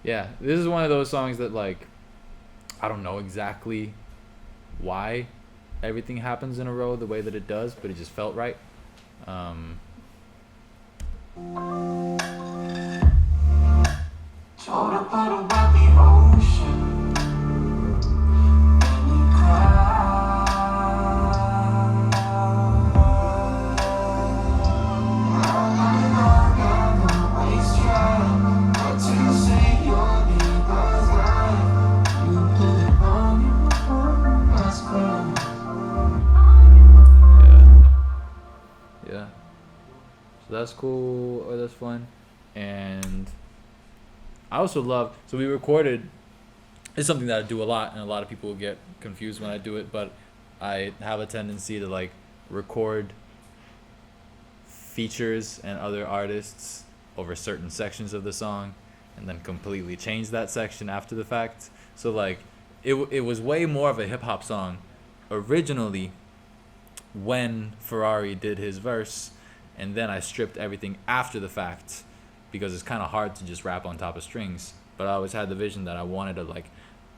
yeah, this is one of those songs that, like, I don't know exactly why everything happens in a row the way that it does, but it just felt right. Told about the ocean. And you Yeah. So that's cool, or that's fun. And I also love, so we recorded, it's something that I do a lot, and a lot of people get confused when I do it, but I have a tendency to like record features and other artists over certain sections of the song and then completely change that section after the fact. So like it was way more of a hip hop song originally when Ferrari did his verse, and then I stripped everything after the fact because it's kind of hard to just rap on top of strings. But I always had the vision that I wanted a like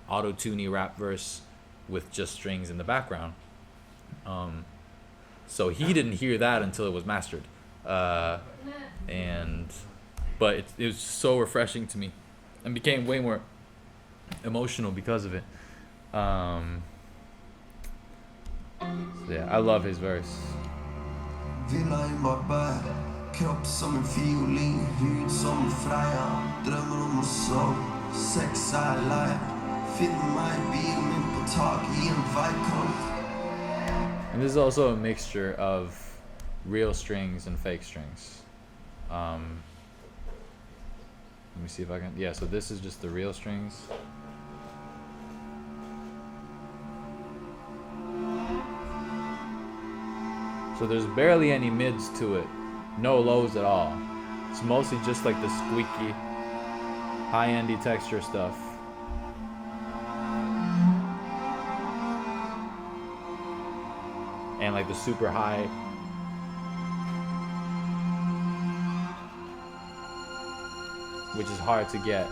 auto-tune-y rap verse with just strings in the background. So he didn't hear that until it was mastered. But it was so refreshing to me and became way more emotional because of it. So yeah, I love his verse. Villa i Marbella, kropp som en fiolin, hud som en Freja. Drömmer om att sova, sex är live. Filma i bil, men på tak i en Vicon. And this is also a mixture of real strings and fake strings. Let me see if I can, yeah, so this is just the real strings. So there's barely any mids to it, no lows at all. It's mostly just like the squeaky, high-endy texture stuff. And like the super high. Which is hard to get.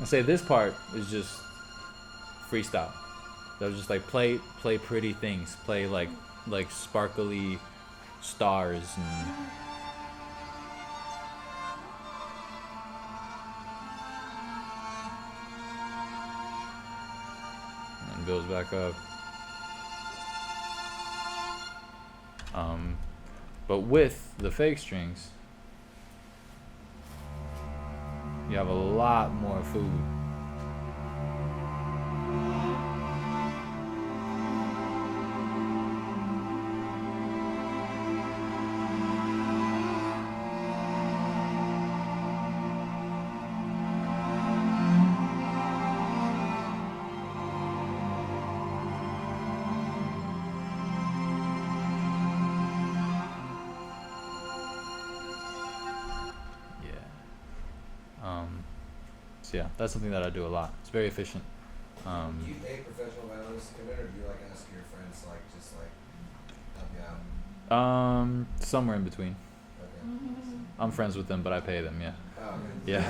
I say this part is just freestyle. That was just like play pretty things, play like sparkly stars and goes back up. But with the fake strings, you have a lot more food. So yeah, that's something that I do a lot. It's very efficient. Do you pay professional violinists to come in, or do you like ask your friends to like just like help you out? Somewhere in between. Okay. I'm friends with them, but I pay them. Yeah. Oh, Yeah.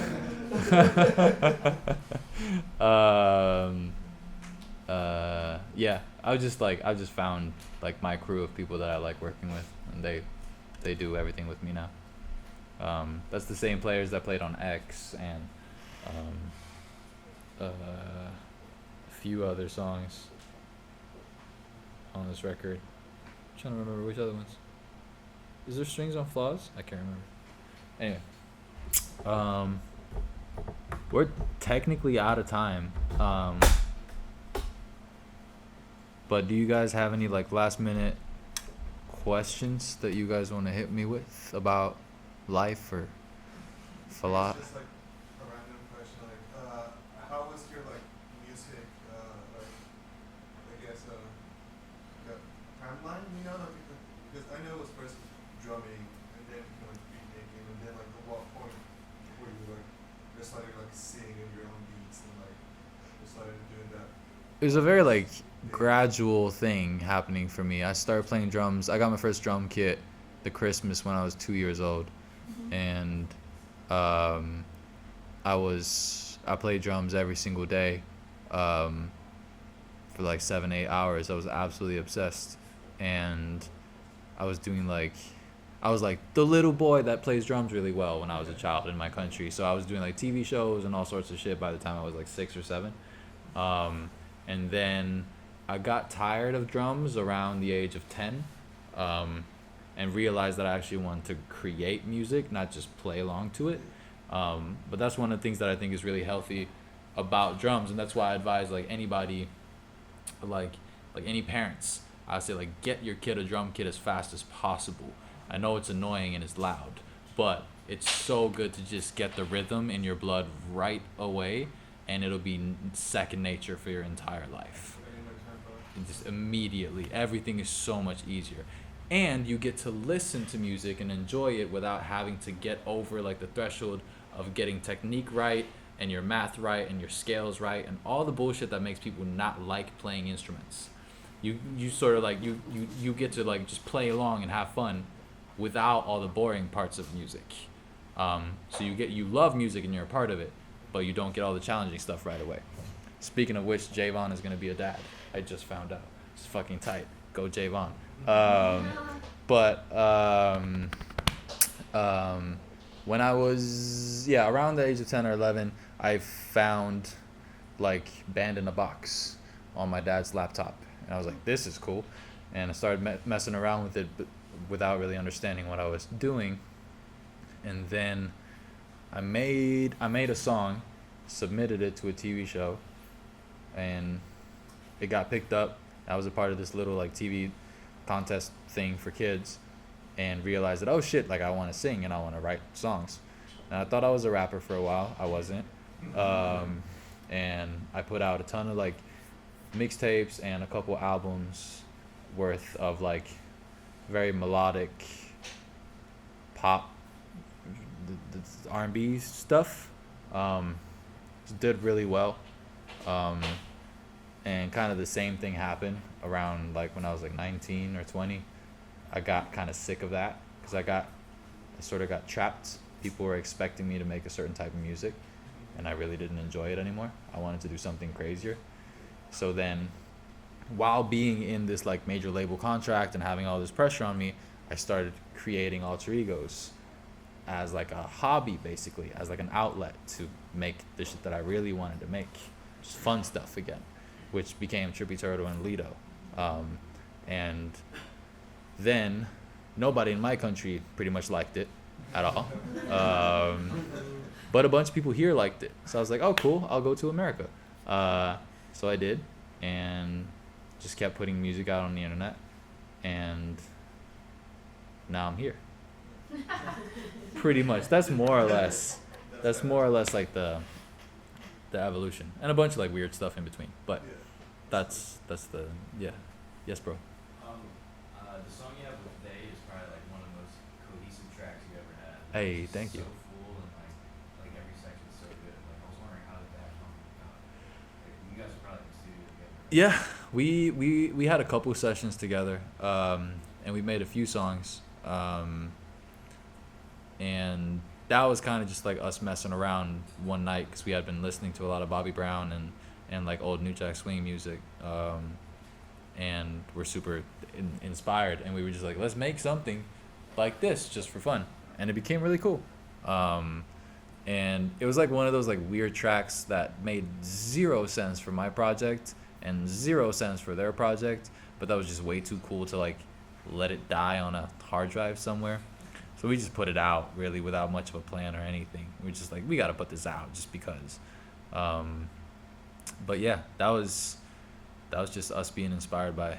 Yeah. I just found like my crew of people that I like working with, and they do everything with me now. That's the same players that played on X and a few other songs on this record. I'm trying to remember which other ones. Is there strings on flaws? I can't remember. Anyway, we're technically out of time. But do you guys have any like last minute questions that you guys want to hit me with about life or philosophy? Just like a random question, like, how was your like music, like, I guess, the timeline, you know, like, because I know it was first drumming, and then you know, like beat making, and then like at what point where you like just started like singing your own beats and like just started doing that? It was a very like gradual thing happening for me. I started playing drums. I got my first drum kit the Christmas when I was 2 years old, and I played drums every single day for like 7-8 hours. I was absolutely obsessed, and I was like the little boy that plays drums really well when I was a child in my country. So I was doing like TV shows and all sorts of shit by the time I was like 6 or 7. And then I got tired of drums around the age of 10, and realized that I actually wanted to create music, not just play along to it. But that's one of the things that I think is really healthy about drums, and that's why I advise like anybody, like any parents, I say like get your kid a drum kit as fast as possible. I know it's annoying and it's loud, but it's so good to just get the rhythm in your blood right away, and it'll be second nature for your entire life. And just immediately, everything is so much easier. And you get to listen to music and enjoy it without having to get over like the threshold of getting technique right and your math right and your scales right and all the bullshit that makes people not like playing instruments. You sort of like you get to like just play along and have fun without all the boring parts of music. So you love music and you're a part of it, but you don't get all the challenging stuff right away. Speaking of which, Javon is gonna be a dad. I just found out. It's fucking tight. Go Javon. When I was around the age of 10 or 11, I found like Band in a Box on my dad's laptop, and I was like, this is cool, and I started messing around with it, but without really understanding what I was doing. And then I made a song, submitted it to a TV show, and it got picked up. I was a part of this little like TV contest thing for kids, and realized that, oh shit, like I want to sing and I want to write songs. And I thought I was a rapper for a while. I wasn't. And I put out a ton of like mixtapes and a couple albums worth of like very melodic pop, the R&B stuff. Did really well. And kind of the same thing happened around like when I was like 19 or 20. I got kind of sick of that because I sort of got trapped. People were expecting me to make a certain type of music, and I really didn't enjoy it anymore. I wanted to do something crazier. So then, while being in this like major label contract and having all this pressure on me, I started creating alter egos as like a hobby, basically, as like an outlet to make the shit that I really wanted to make, just fun stuff again, which became Trippy Turtle and Lido. And then nobody in my country pretty much liked it at all. But a bunch of people here liked it. So I was like, oh, cool, I'll go to America. So I did, and just kept putting music out on the internet. And now I'm here. Pretty much. That's more or less like the evolution. And a bunch of like weird stuff in between. But that's the, yeah. Yes, bro. The song you have with Day is probably like one of the most cohesive tracks you ever had. Hey, It's thank you. So full and like every section is so good. Like I was wondering how did that come about? Like you guys were probably in the studio together. Yeah, we had a couple sessions together, and we made a few songs, and that was kind of just like us messing around one night because we had been listening to a lot of Bobby Brown and like old New Jack Swing music, and we're super inspired, and we were just like, let's make something like this just for fun, and it became really cool. And it was like one of those like weird tracks that made 0 sense for my project and 0 sense for their project, but that was just way too cool to like let it die on a hard drive somewhere. So we just put it out really without much of a plan or anything. We're just like, we gotta put this out just because. But yeah, that was just us being inspired by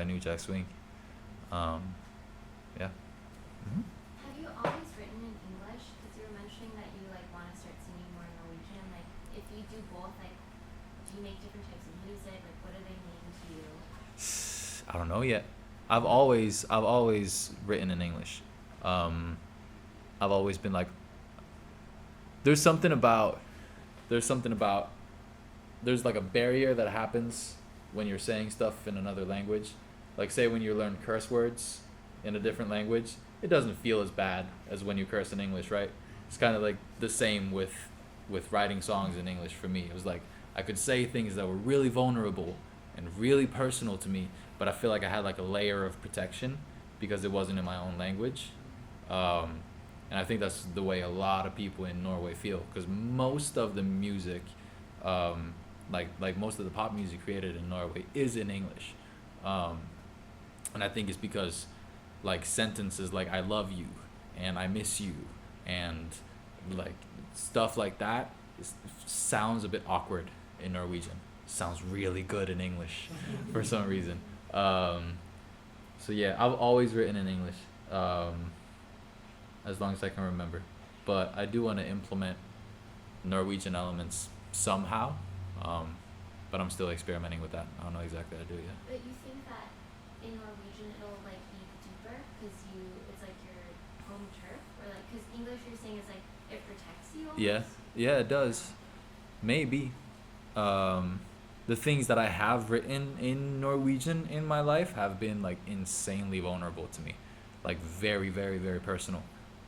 New Jack Swing. Yeah. Mm-hmm. Have you always written in English? Because you were mentioning that you like want to start singing more Norwegian. Like, if you do both, like, do you make different types of music? Like, what do they mean to you? I don't know yet. I've always written in English. I've always been like, there's like a barrier that happens when you're saying stuff in another language. Like, say when you learn curse words in a different language, it doesn't feel as bad as when you curse in English, right? It's kind of like the same with writing songs in English for me. It was like I could say things that were really vulnerable and really personal to me, but I feel like I had like a layer of protection because it wasn't in my own language. And I think that's the way a lot of people in Norway feel, because most of the music, like most of the pop music created in Norway is in English. And I think it's because like sentences like I love you and I miss you and like stuff like that sounds a bit awkward in Norwegian. Sounds really good in English for some reason. So yeah, I've always written in English, as long as I can remember. But I do want to implement Norwegian elements somehow, but I'm still experimenting with that. I don't know exactly how to do it yet. But you think that in Norwegian it'll like be deeper because it's like your home turf, or like because English you're saying is like it protects you. Almost? Yeah, it does. Maybe. The things that I have written in Norwegian in my life have been like insanely vulnerable to me, like very, very, very personal.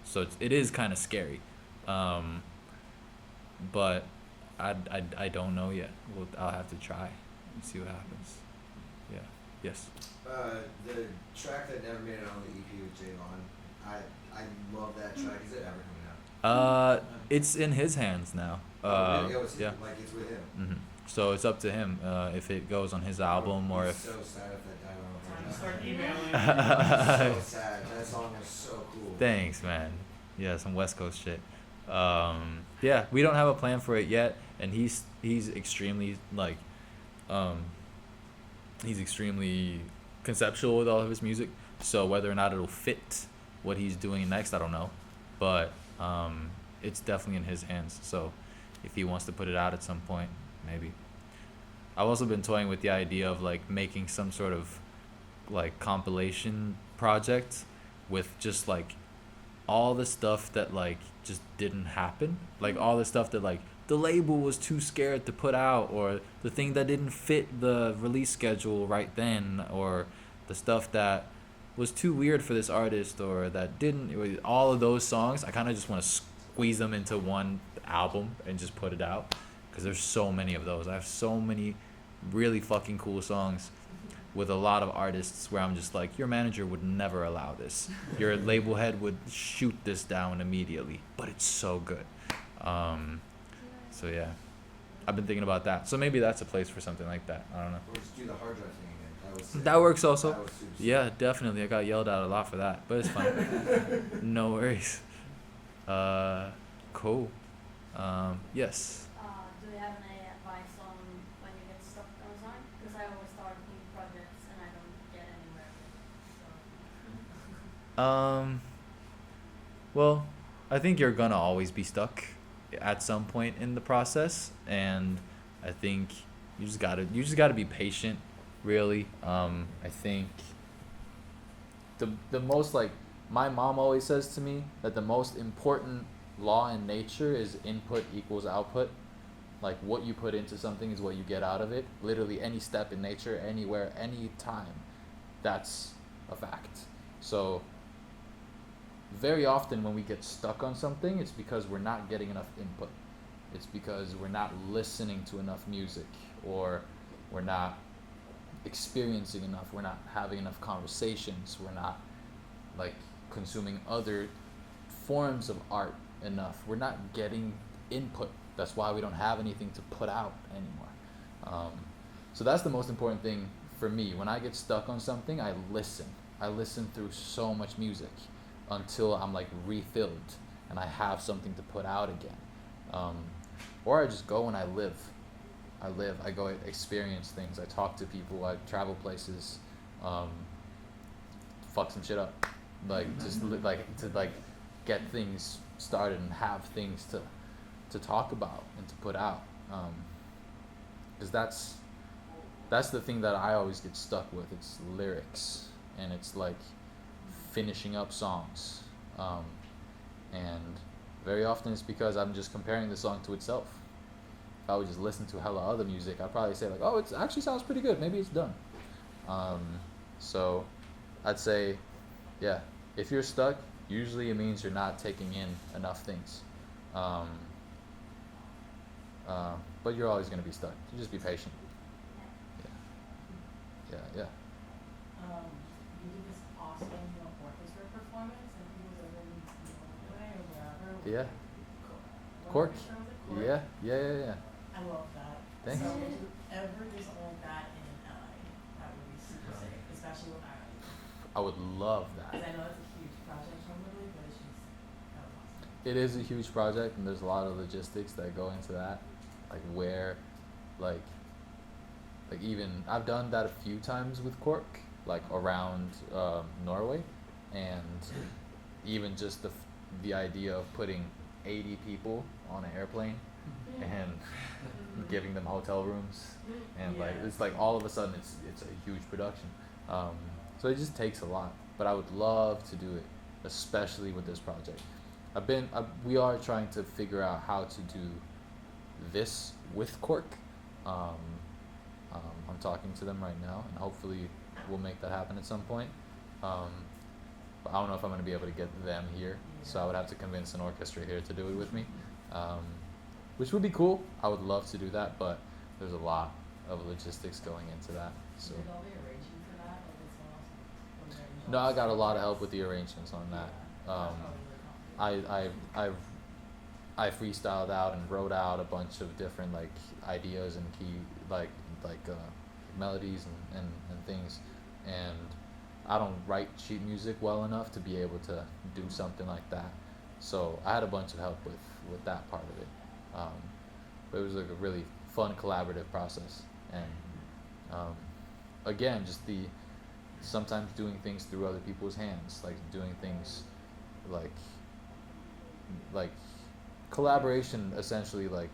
So it is kind of scary, but I don't know yet. I'll have to try and see what happens. Yeah. Yes. The track that never made it on the EP with Javon, I love that track. Is it ever coming out? It's in his hands now. Really? Oh, Yeah. Like it's with him. Mm-hmm. So it's up to him if it goes on his album or if. So sad if that died on Time to start emailing. So sad. That song was so cool. Thanks, man. Yeah, some West Coast shit. Yeah, we don't have a plan for it yet, and he's extremely like, he's extremely conceptual with all of his music. So whether or not it'll fit what he's doing next, I don't know, but it's definitely in his hands. So if he wants to put it out at some point, maybe. I've also been toying with the idea of like making some sort of like compilation project with just like all the stuff that like just didn't happen, like all the stuff that like the label was too scared to put out, or the thing that didn't fit the release schedule right then, or the stuff that was too weird for this artist, or that didn't. All of those songs, I kind of just want to squeeze them into one album and just put it out, because there's so many of those. I have so many really fucking cool songs with a lot of artists where I'm just like, your manager would never allow this. Your label head would shoot this down immediately, but it's so good. So yeah, I've been thinking about that. So maybe that's a place for something like that. I don't know. Or just do the hard drive thing again. That was sick. That works also. That was super sick. Yeah, definitely. I got yelled at a lot for that, but it's fine. No worries. Cool. Yes. Do you have any advice on when you get stuck on a song? Because I always start new projects and I don't get anywhere with it. Well, I think you're gonna always be stuck at some point in the process, and I think you just gotta be patient, really. I think the most, like, my mom always says to me that the most important law in nature is input equals output. Like, what you put into something is what you get out of it. Literally any step in nature, anywhere, any time, that's a fact. So very often when we get stuck on something, it's because we're not getting enough input. It's because we're not listening to enough music, or we're not experiencing enough, we're not having enough conversations, we're not like consuming other forms of art enough. We're not getting input. That's why we don't have anything to put out anymore. So that's the most important thing for me. When I get stuck on something, I listen. I listen through so much music until I'm like refilled and I have something to put out again. Or I just go and I live. I go experience things. I talk to people. I travel places. Fuck some shit up. Like just to get things started and have things to talk about and to put out. Because that's the thing that I always get stuck with. It's lyrics and it's like finishing up songs. And very often it's because I'm just comparing the song to itself. If I would just listen to hella other music, I'd probably say like, oh, it actually sounds pretty good. Maybe it's done. So I'd say, yeah, if you're stuck, usually it means you're not taking in enough things. But you're always going to be stuck. You just be patient. Yeah. You did this awesome, orchestra performance, and who was over in Norway or wherever. Yeah. Cork. Cork. Cork. Yeah. I love that. Thanks. So if you ever do something like that in LA, that would be super sick, especially with Ireland. I would love that. Because I know it's a huge project probably, but it's just that was awesome. It is a huge project, and there's a lot of logistics that go into that. Like where, like even I've done that a few times with Cork, like around Norway, and even just the idea of putting 80 people on an airplane and giving them hotel rooms, and like it's like all of a sudden it's a huge production. So it just takes a lot, but I would love to do it, especially with this project. We are trying to figure out how to do this with Cork. I'm talking to them right now, and hopefully we'll make that happen at some point. But I don't know if I'm going to be able to get them here, so I would have to convince an orchestra here to do it with me, which would be cool. I would love to do that, but there's a lot of logistics going into that. So. Did all the arranging for that? Like it's awesome. No, I got a lot of help with the arrangements on that. I freestyled out and wrote out a bunch of different like ideas and key like melodies and things, and I don't write sheet music well enough to be able to do something like that. So I had a bunch of help with that part of it. But it was like a really fun collaborative process, and again, just sometimes doing things through other people's hands, like doing things like collaboration essentially like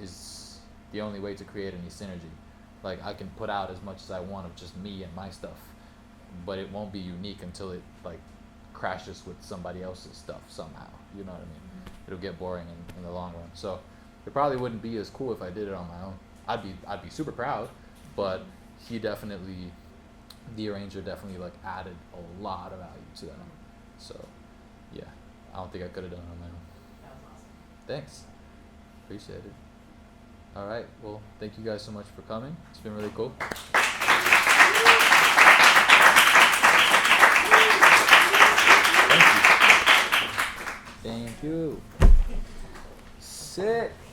is the only way to create any synergy. Like I can put out as much as I want of just me and my stuff, but it won't be unique until it like crashes with somebody else's stuff somehow. You know what I mean? Mm-hmm. It'll get boring in the long run. So it probably wouldn't be as cool if I did it on my own. I'd be super proud, but the arranger definitely like added a lot of value to that. So yeah, I don't think I could have done it on my own. That was awesome. Thanks. Appreciate it. All right. Well, thank you guys so much for coming. It's been really cool. Thank you. Sick.